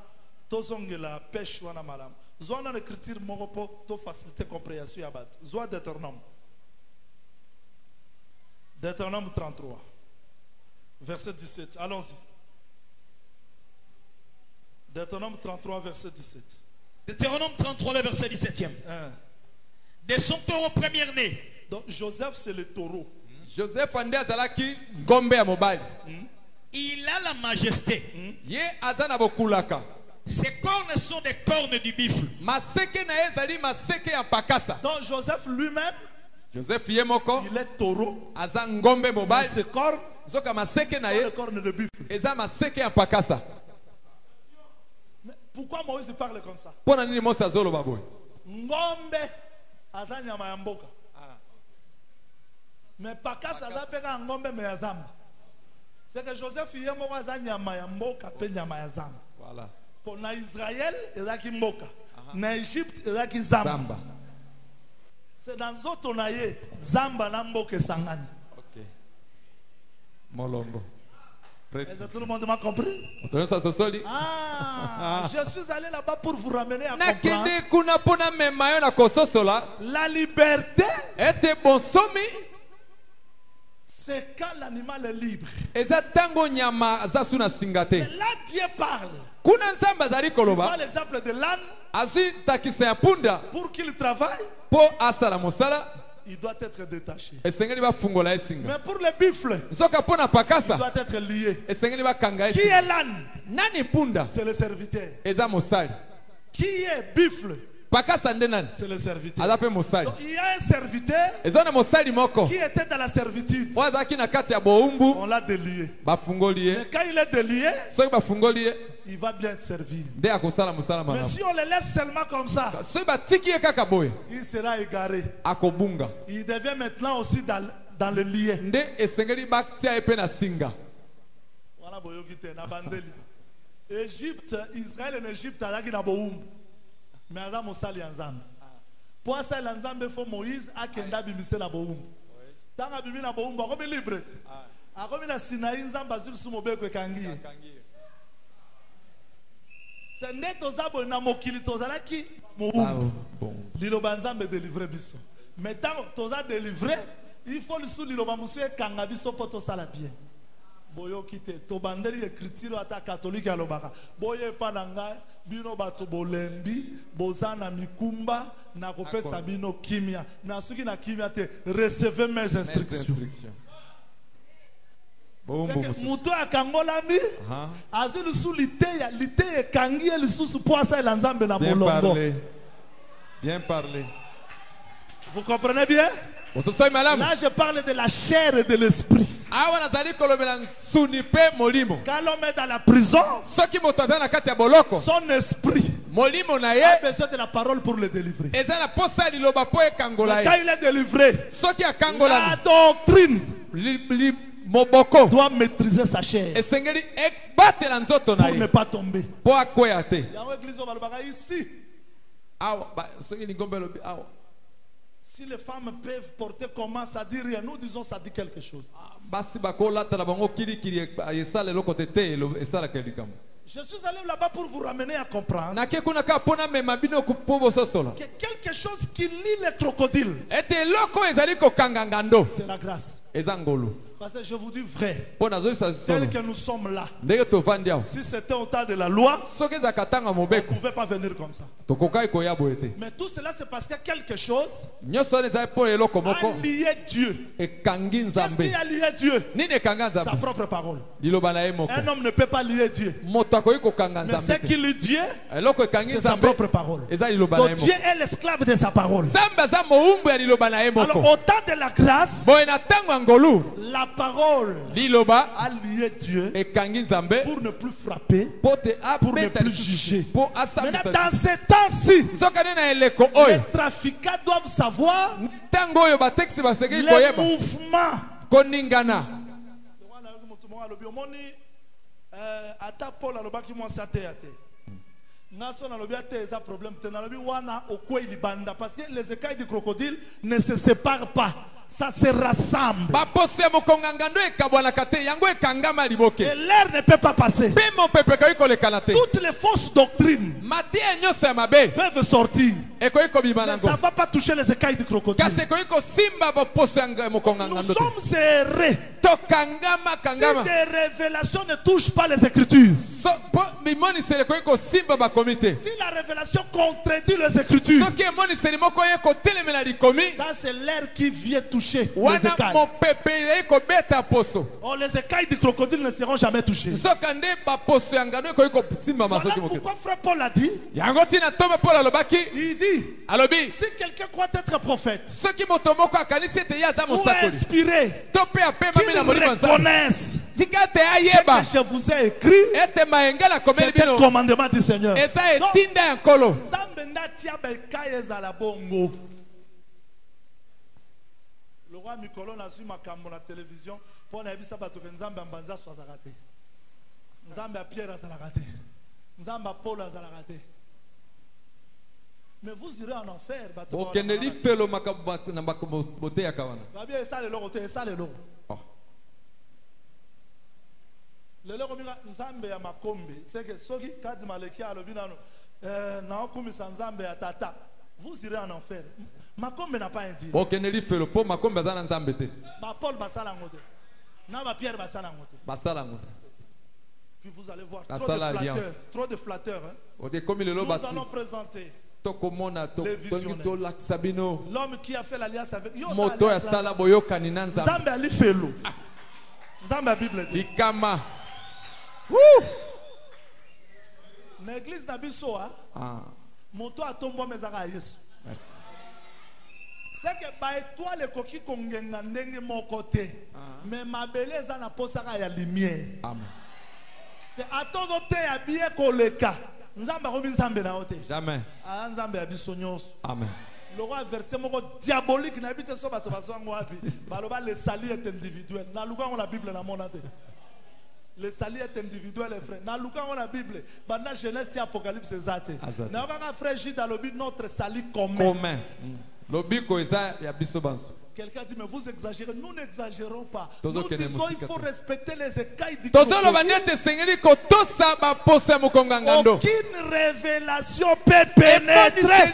tozongela pêche wana malam. Zwana l'écriture moko po to faciliter compréhension ya bato. Zwa Deutéronome. Deutéronome 33 verset 17. Allons-y. Deutéronome 33, verset 17. Deutéronome 33, le verset 17e. De son taureau premier-né. Donc Joseph, c'est le taureau. Joseph Andezalaki Gombe à mobile. Il a la majesté. Ye azana bokulaka. Ses cornes sont des cornes du buffle. Maseke na ezali maseke ya pakasa. Donc Joseph lui-même, Joseph yemoko, il est taureau. Azan Gombe mobile. Ses cornes zoka maseke na sont ye. les cornes de buffle. Eza maseke ya pakasa. Pourquoi Moïse parle comme ça? Pona nini Mose azolo baboy? Ngombe azanyama ya mboka. Mais pakasa azapeka ngombe me yazamba. C'est que Joseph yemoko azanyama ya mboka pe nyama ya zamba. Voilà. Pour na Israël ezaki mboka. Na Égypte ezaki zamba. C'est dans autres naye zamba na mboka sangani. OK. Molongo. Est-ce que tout le monde m'a compris? Ah, je suis allé là-bas pour vous ramener à comprendre. La liberté, c'est quand l'animal est libre. Et là, Dieu parle. Il prend l'exemple de l'âne. Pour qu'il travaille, il doit être détaché. Mais pour le buffle, il doit être lié. Qui est l'âne? C'est le serviteur. Qui est buffle? C'est le serviteur. Donc, il y a un serviteur qui était dans la servitude. On l'a délié. Mais quand il est délié, il va bien servir. Mais si on le laisse seulement comme ça, il sera égaré. Il devient maintenant aussi dans le lien. Égypte, Israël et Égypte, mais aza mosali nzambe. Pour ça nzambe faut Moïse akenda bimise na boumbu. Tanga bimi na boumbu akomi libre. Akomi na Sinaï nzambe azul sumo beko kangi. C'est neto zabo na mokili tozalaki moumbu. Liloba nzambe délivrer biso. Mais tant toza délivrer, il faut le sou liloba musu kanga biso poto sala bien. Boyo kite to bandeli écriture ata catholique alobaka. Boye pananga bino bato bolembi bozana mikumba na kopesa bino kimia na suki na kimia te recevez mes instructions. Muto akangolami azulu sou lite kangi elisusu poasa ela nzambe na bolongo. Bien parlé. Vous comprenez bien? Là je parle de la chair et de l'esprit. Quand l'homme est dans la prison, son esprit a besoin de la parole pour le délivrer. Mais quand il est délivré, la doctrine doit maîtriser sa chair pour ne pas tomber. Ici, Si les femmes peuvent porter comment, ça dit rien. Nous disons ça dit quelque chose. Je suis allé là-bas pour vous ramener à comprendre que quelque chose qui lie les crocodiles, c'est la grâce. Parce que je vous dis vrai, tel que nous sommes là, si c'était au temps de la loi, on ne pouvait pas venir comme ça. Mais tout cela, c'est parce qu'il y a quelque chose a lié Dieu. Qu'est-ce qui a lié Dieu? Sa propre parole. Un homme ne peut pas lier Dieu. Mais ce qui lie Dieu, c'est sa propre parole. Donc Dieu est l'esclave de sa parole. Alors au temps de la grâce, la parole a lié Dieu pour ne plus frapper, pour ne plus juger. Maintenant, dans ces temps-ci, les trafiquants doivent savoir les mouvements. Parce que les écailles du crocodile ne se séparent pas. Ça se rassemble. Et l'air ne peut pas passer. Toutes les fausses doctrines peuvent sortir. Mais ça ne va pas toucher les écailles du crocodile. Nous sommes errés. Si des révélations ne touchent pas les Écritures, si la révélation contredit les Écritures, ça c'est l'air qui vient toucher les écailles. Oh, les écailles du crocodile ne seront jamais touchées. Voilà pourquoi frère Paul a dit, il dit, si quelqu'un croit être prophète ou inspiré, qu'il reconnaisse que je vous ai écrit, c'est un commandement du Seigneur. Le roi Mikolo a su ma cambo la télévision pour la vie sabato que Nzambe ambanza soit zaraté. Nzambe a Pierre a zaraté. Nzambe a Paul a zaraté. Mais vous irez en enfer. Le lero minga Nzambe ya makombe. C'est que soki kadi maleki alobinano na okumi Nzambe ya tata. Vous irez en enfer. Makombe n'a pas un Dieu. Paul basala ngote. Na ba Pierre basala ngote. Puis vous allez voir trop de flatteurs. Nous allons présenter les visionnaires. L'homme qui a fait l'alliance avec Nzambe ali felo. Nzambe a Bible dit. L'église n'abisso moto a tombo mezaka Yesu. Merci. C'est que ba étoile koki kongenga ndenge mon côté. Mais ma belle za na posaka ya lumière. Amen. C'est attendre te ya bien koleka. Nzamba ko binzambe na ote. Jamais. Nzambe ya bisonyos. Amen. Le roi verset moko diabolique na bité so bato bazwango wapi. Baloba le sali est individuel. Na luka on la Bible na monate. Le salut est individuel, les frères. Dans la Bible, dans Genèse et Apocalypse, c'est ça. Dans le frère Gilles, notre salut commun. Quelqu'un dit, mais vous exagérez. Nous n'exagérons pas. Nous disons, il faut respecter les écailles du crocodile. Aucune révélation peut pénétrer.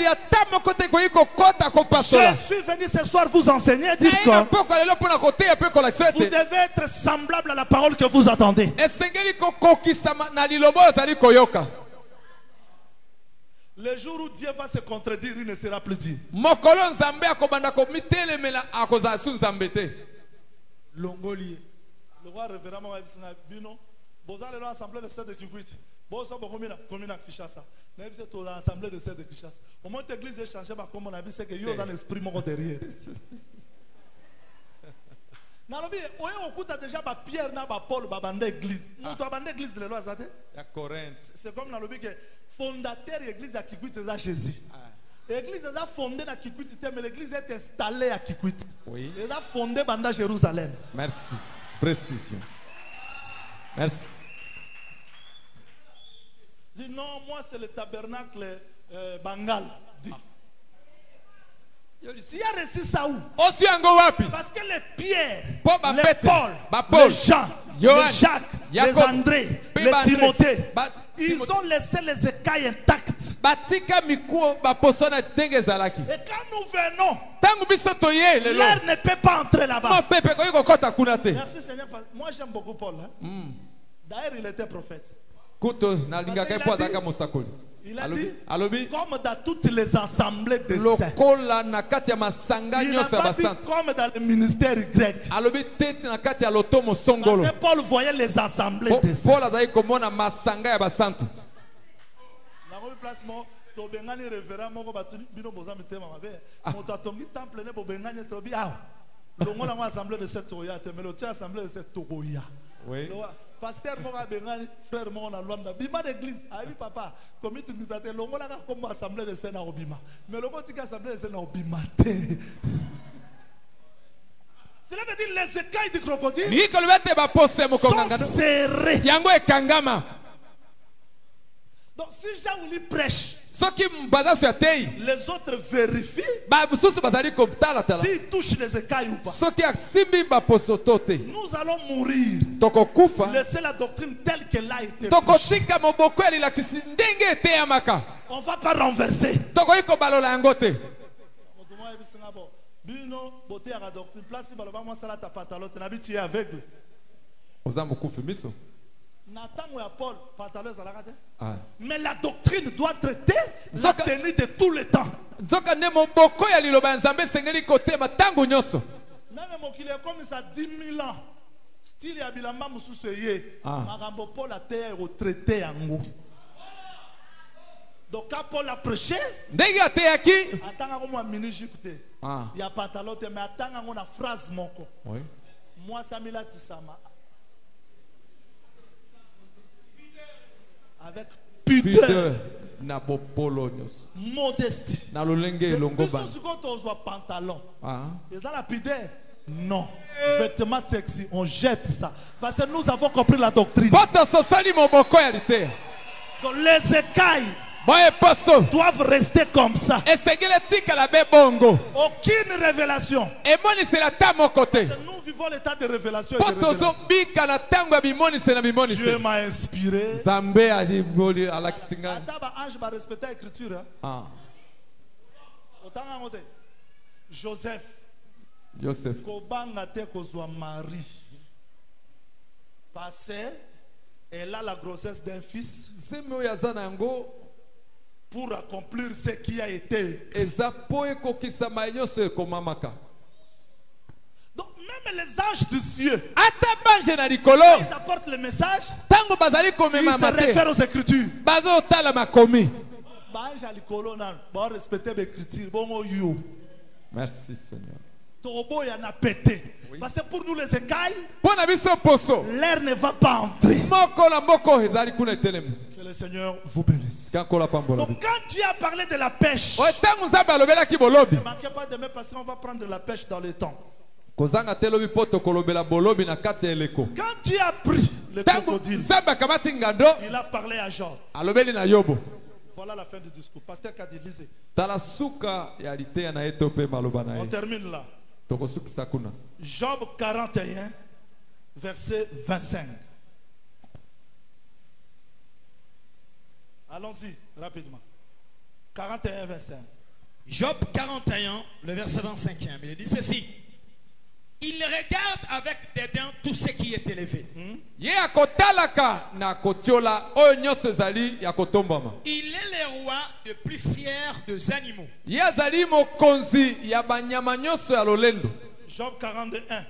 Je suis venu ce soir vous enseigner, dire que vous devez être semblable à la parole que vous entendez. Le jour où Dieu va se contredire, il ne sera plus dit. Longoli. Le roi révérend Bino. Boza le assemblée de sède de Kikwit. Boza Bokomina, Komina Kishasa. Même si tu as l'assemblée de sède de Kishasa. Au moins l'église est changée, comme on a vu, c'est que yo dans l'esprit mon derrière. Nalobi, oye okuta déjà ba Pierre na ba Paul ba bande église. Nous to bande église de loi zate. Ya Corinthe. C'est comme nalobi que fondateur église à Kikwit c'est Jésus. L'église est fondée à Kikwit, mais l'église est installée à Kikwit. Oui. Elle a fondé à Jérusalem. Merci. Précision. Merci. Dis non, moi c'est le tabernacle Bangal. Dit. Tu as reçu ça où? Parce que les Pierre, les Paul, les Jean, les Jacques, les André, les Timothée, ils ont laissé les écailles intactes. Et quand nous venons, l'air ne peut pas entrer là-bas. Merci Seigneur. Moi j'aime beaucoup Paul. D'ailleurs il était prophète. Il a dit, comme dans toutes les assemblées de saints. Il n'a pas dit comme dans le ministère grec. Parce que Paul voyait les assemblées de saints. Oui. Pasteur Moga Bengani, frère Mona Luanda, Bima d'église, aïe papa, comme tu disais, l'ongo là comme assemblée de Sénat au Bima. Mais l'ongo tu assemblée de Sénat au Bima. Cela veut dire les écailles du crocodile sont serrées. Donc si Jean-Louis prêche, les autres vérifient s'ils touchent les écailles ou pas. Nous allons mourir. Laissez la doctrine telle qu'elle a été prêchée. On ne va pas renverser. Mais la doctrine doit traiter la tenue de tous les temps. Même comme ça 10 000 ans. Style ya bilamba mususu ye. Marambo Paul a été retraité en haut. Donc quand Paul a prêché, attends comme un mini-jupité. Il y a patalote mais attends on a phrase moko. Moi Samila Tisama. Avec pudeur, modestie. Pantalon. Et dans la pudeur, non. Vêtements sexy, on jette ça. Parce que nous avons compris la doctrine. Donc les écailles doivent rester comme ça. Aucune révélation. Nous vivons l'état de révélation et de révélation. Dieu m'a inspiré. Ange va respecter l'écriture. Joseph. Kobanga te kozwa Marie. Parce elle a la grossesse d'un fils. Pour accomplir ce qui a été. Donc même les anges du cieux, ils apportent le message. Ils se réfèrent aux écritures. Merci Seigneur. Parce que pour nous les écailles, l'air ne va pas entrer. Que le Seigneur vous bénisse. Donc quand Dieu a parlé de la pêche, ne manquez pas demain parce qu'on va prendre de la pêche dans le temps. Quand Dieu a pris le crocodile, il a parlé à Job. Voilà la fin du discours. Pasteur Kadi, lisez. On termine là. Job 41, verset 25. Allons-y rapidement. 41, 25. Job 41, le verset 25. Il dit ceci. Il regarde avec dédain tout ce qui est élevé. Il est le roi le plus fier des animaux. Job 41.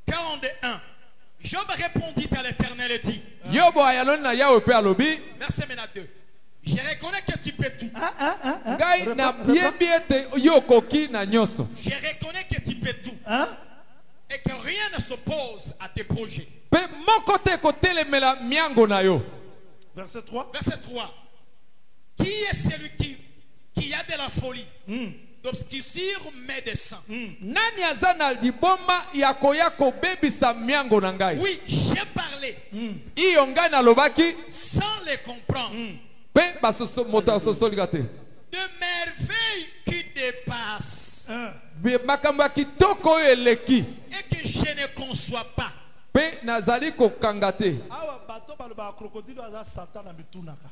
41. Job répondit à l'Éternel et dit. Verset 2. Je reconnais que tu peux tout. Je reconnais que tu peux tout. Et que rien ne s'oppose à tes projets. Verset 3. Verset 3. Qui est celui qui a de la folie d'obscurcir mes desseins? Oui, j'ai parlé sans les comprendre. De merveilles qui dépasse et que je ne conçois pas. Awa bato baloba crocodile aza Satan na bitunaka.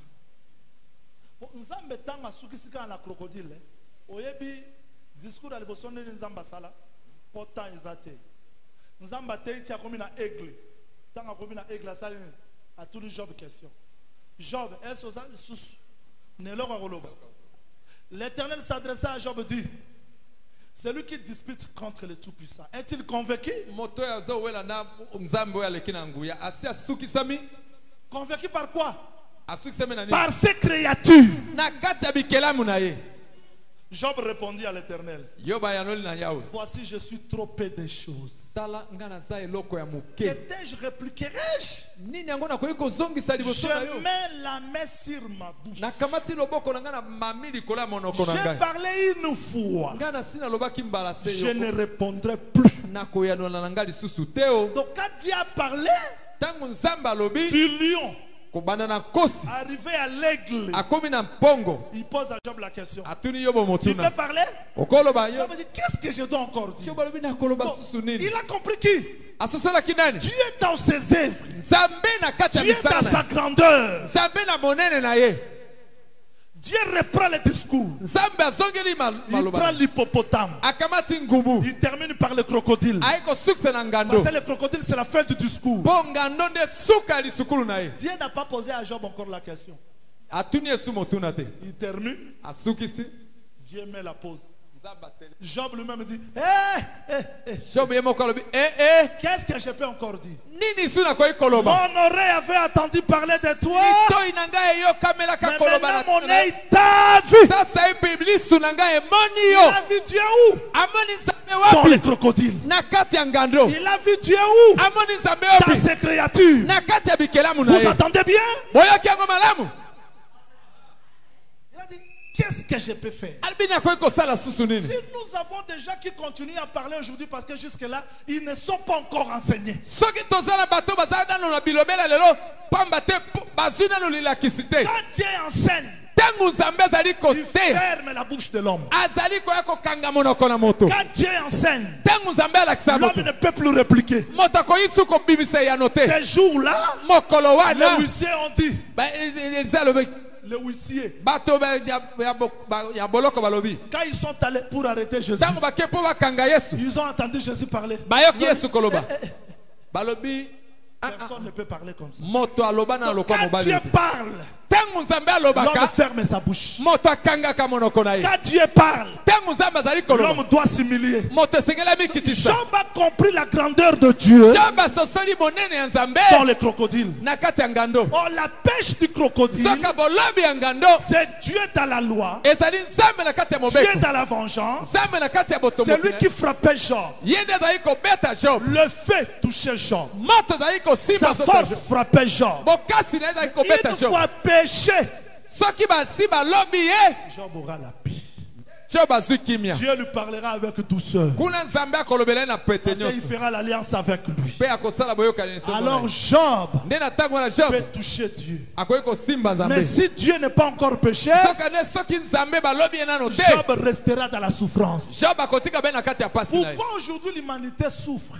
Nzambe tanga sukisika na crocodile. Oyebi discours ali bosone nzamba sala. Pota izate. Nzamba teiti akomi na aigle. Tanga akomi na aigle sala a tout Job question. Job est-ce ça sous ne lo koloba. L'Éternel s'adressa à Job dit: celui qui dispute contre le Tout-Puissant est-il convaincu? Convaincu par quoi? Par ses créatures. Job répondit à l'Éternel: voici, je suis trop peu de choses. Qu'ai-je, répliquerai-je? Je mets la main sur ma bouche. J'ai parlé une fois. Je ne répondrai plus. Donc quand Dieu a parlé du lion arrivé à l'aigle, il pose à Job la question: tu peux parler? Job dit: qu'est-ce que je dois encore dire? Bon, il a compris qui? Dieu est dans ses œuvres, Dieu est dans sa grandeur. Dieu reprend le discours. Il prend l'hippopotame. Il termine par le crocodile. Parce que le crocodile, c'est la fin du discours. Dieu n'a pas posé à Job encore la question. Il termine. Dieu met la pause. Job lui-même dit: qu'est-ce que je peux encore dire? Mon oreille avait entendu parler de toi, mais maintenant mon œil t'a vu. Il a vu Dieu où? Dans les crocodiles. Il a vu Dieu où? Dans ses créatures. Vous entendez bien? Qu'est-ce que je peux faire? Si nous avons des gens qui continuent à parler aujourd'hui parce que jusque-là, ils ne sont pas encore enseignés. Quand Dieu enseigne, il ferme la bouche de l'homme. Quand Dieu enseigne, l'homme ne peut plus répliquer. Ces jours-là, les huissiers ont dit, les huissiers, quand ils sont allés pour arrêter Jésus, ils ont entendu Jésus parler. Personne ne peut parler comme ça. Donc, quand Dieu parle, l'homme ferme sa bouche. Quand Dieu parle, l'homme doit s'humilier. Job a compris la grandeur de Dieu dans les crocodiles. Or, la pêche du crocodile, c'est Dieu dans la loi, Dieu dans la vengeance. C'est lui qui frappait Job. Le feu touchait Job. Sa force frappait Job. Une fois péché, Job aura la paix. Dieu lui parlera avec douceur. Parce qu'il fera l'alliance avec lui. Alors Job peut toucher Dieu. Mais si Dieu n'est pas encore péché, Job restera dans la souffrance. Pourquoi aujourd'hui l'humanité souffre?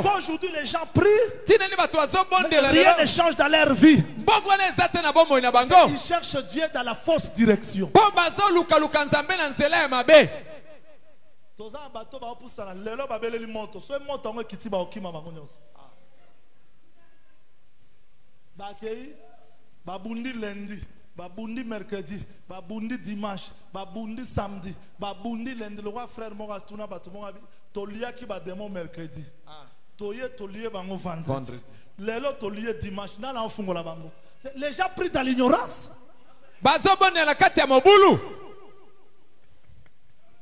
Pourquoi aujourd'hui les gens prient, mais rien ne change dans leur vie? Ils cherchent Dieu dans la fausse direction. Babundi lundi, babundi mercredi, babundi dimanche, babundi samedi, babundi lundi. Le roi frère mora tuna batumora tolia ki ba démon mercredi. Toye tolie bango vendredi. Lelo tolie dimanche. Na la fungola bango. Les gens prient dans l'ignorance.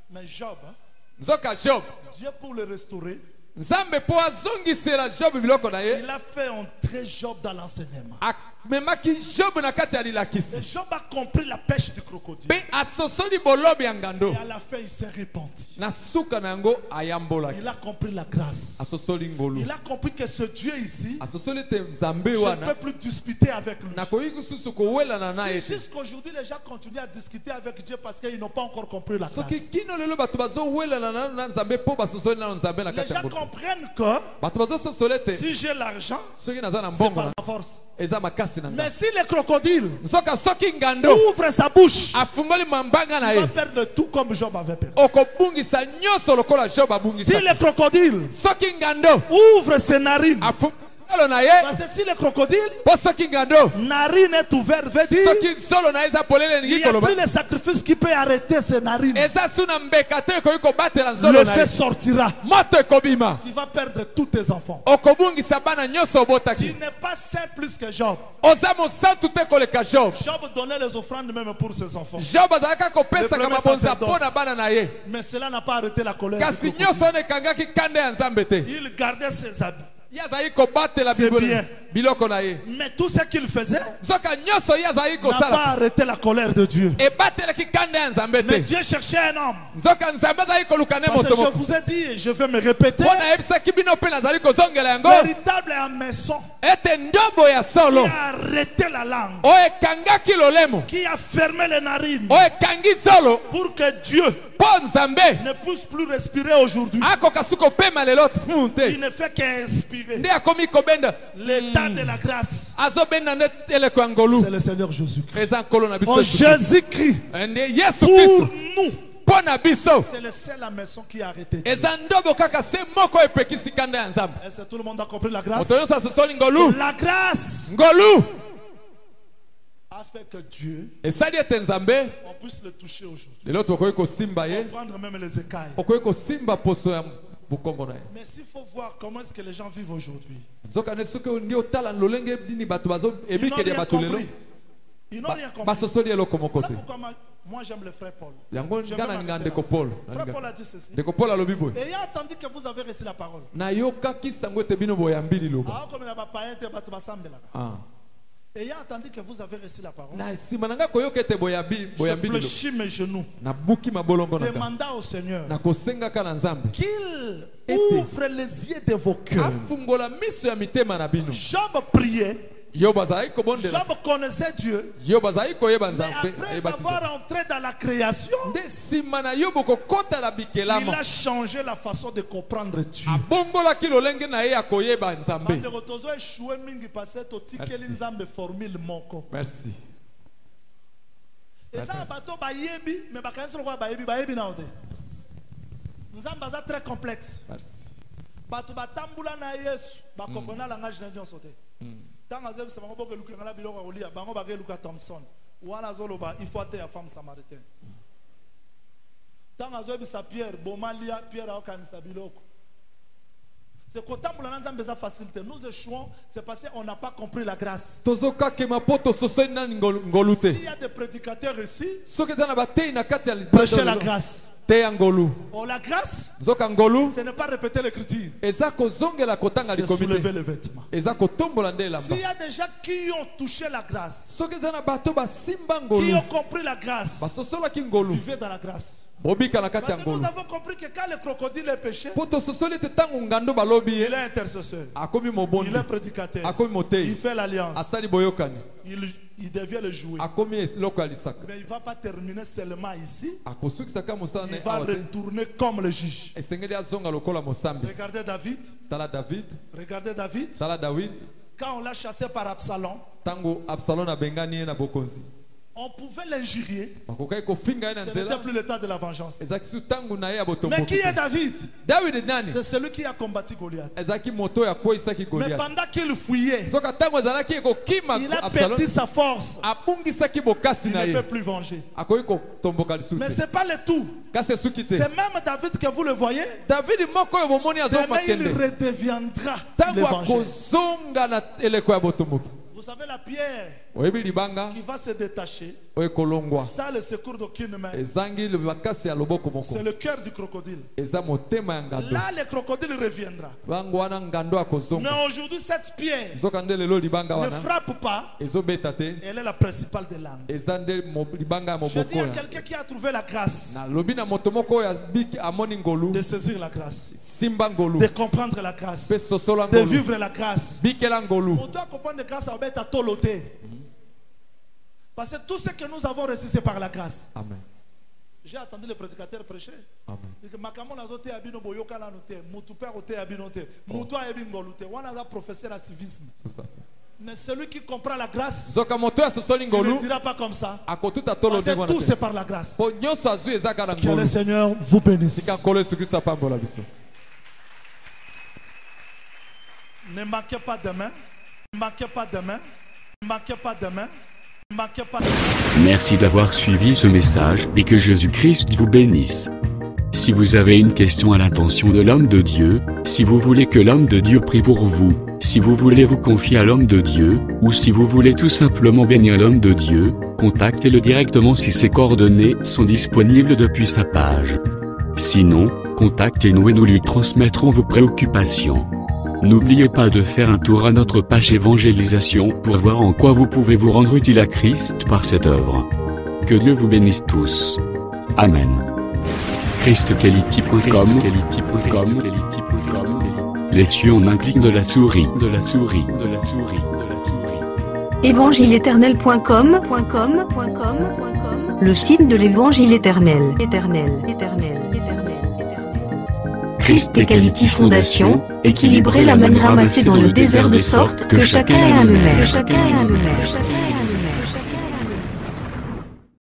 Mais Job, Dieu pour le restaurer, il a fait un entré Job dans l'enseignement. Et Job a compris la pêche du crocodile. Et à la fin, il s'est repenti. Il a compris la grâce. Il a compris que ce Dieu ici, je ne peux plus discuter avec lui. C'est juste qu'aujourd'hui, les gens continuent à discuter avec Dieu parce qu'ils n'ont pas encore compris la grâce. Les gens comprennent que si j'ai l'argent, c'est par ma force. Mais si le crocodile ouvre sa bouche, il va perdre tout comme Job avait perdu. Si le crocodile ouvre ses narines, parce que si le crocodile narine est ouvert, veut dire il n'y a plus le sacrifice qui peut arrêter ses narines. Le feu sortira. Tu vas perdre tous tes enfants. Tu n'es pas saint plus que Job. Job donnait les offrandes même pour ses enfants. Mais cela n'a pas arrêté la colère. Il gardait ses habits. C'est bien. Mais tout ce qu'il faisait n'a pas arrêté la colère de Dieu. Mais Dieu cherchait un homme. Parce que je vous ai dit et je vais me répéter, véritable maçon qui a arrêté la langue, qui a fermé les narines pour que Dieu ne puisse plus respirer aujourd'hui. Il ne fait qu'inspirer. L'état de la grâce, c'est le Seigneur Jésus-Christ. Oh, Jésus-Christ pour nous, c'est le seul maçon qui a arrêté Dieu. Est-ce que tout le monde a compris la grâce? La grâce a fait que Dieu, on puisse le toucher aujourd'hui. Prendre même les écailles. Mais s'il faut voir comment est-ce que les gens vivent aujourd'hui, ils n'ont rien compris. Ils n'ont rien compris. Voilà pourquoi moi j'aime le frère Paul. Frère Paul a dit ceci. Ayant entendu que vous avez reçu la parole. Ayant entendu que vous avez reçu la parole, je fléchis mes genoux, demanda au Seigneur qu'il ouvre les yeux de vos cœurs. Job priait. Job connaissait Dieu. Mais après avoir entré dans la création, il a changé la façon de comprendre Dieu. Merci. C'est très complexe. Tant que vous savez que vous avez Luka Thompson, il faut être la femme samaritaine. Tant que vous avez Pierre, Bomalia, Pierre Aokanisa Biloko. C'est qu'au temps où nous avons besoin de facilité, nous échouons, c'est parce qu'on n'a pas compris la grâce. S'il y a des prédicateurs ici, prêchez la grâce. Oh, la grâce, ce n'est pas répéter l'écriture, c'est soulever les vêtements. S'il y a des gens qui ont touché la grâce, qui ont compris la grâce, vivez dans la grâce. Parce que nous avons compris que quand le crocodile est péché, il est intercesseur, il est prédicateur, il fait l'alliance, il devient le jouet. Mais il ne va pas terminer seulement ici, il va retourner comme le juge. Regardez David. Regardez David. Quand on l'a chassé par Absalom, on pouvait l'injurier. Ce n'était plus le temps de la vengeance. Mais qui est David? C'est celui qui a combattu Goliath. Mais pendant qu'il fouillait, il a perdu sa force. Il ne peut plus venger. Mais ce n'est pas le tout. C'est même David que vous le voyez. Demain il redeviendra le vengeur. Vous savez, la pierre qui va se détacher. Ça, le secours d'aucune main. C'est le cœur du crocodile. Là, le crocodile reviendra. Mais aujourd'hui, cette pierre ne frappe pas. Elle est la principale des langues. Je dis à quelqu'un qui a trouvé la grâce de saisir la grâce, de comprendre la grâce, de vivre la grâce. On doit comprendre la grâce à mettre à toloter. Parce que tout ce que nous avons reçu, c'est par la grâce. Amen. J'ai attendu le prédicateur prêcher. Amen. Mais celui qui comprend la grâce, il ne dira pas comme ça. Parce que tout c'est par la grâce. Que le Seigneur vous bénisse. Ne manquez pas demain. Ne manquez pas demain. Ne manquez pas demain. Merci d'avoir suivi ce message et que Jésus-Christ vous bénisse. Si vous avez une question à l'intention de l'homme de Dieu, si vous voulez que l'homme de Dieu prie pour vous, si vous voulez vous confier à l'homme de Dieu, ou si vous voulez tout simplement bénir l'homme de Dieu, contactez-le directement si ses coordonnées sont disponibles depuis sa page. Sinon, contactez-nous et nous lui transmettrons vos préoccupations. N'oubliez pas de faire un tour à notre page évangélisation pour voir en quoi vous pouvez vous rendre utile à Christ par cette œuvre. Que Dieu vous bénisse tous. Amen. ChristQuality.com. Les cieux en un clic de la souris. Évangile-éternel.com. Le site de l'évangile éternel. ChristQuality Fondation, équilibrer la manne ramassée dans le désert de sorte que chacun ait un numère.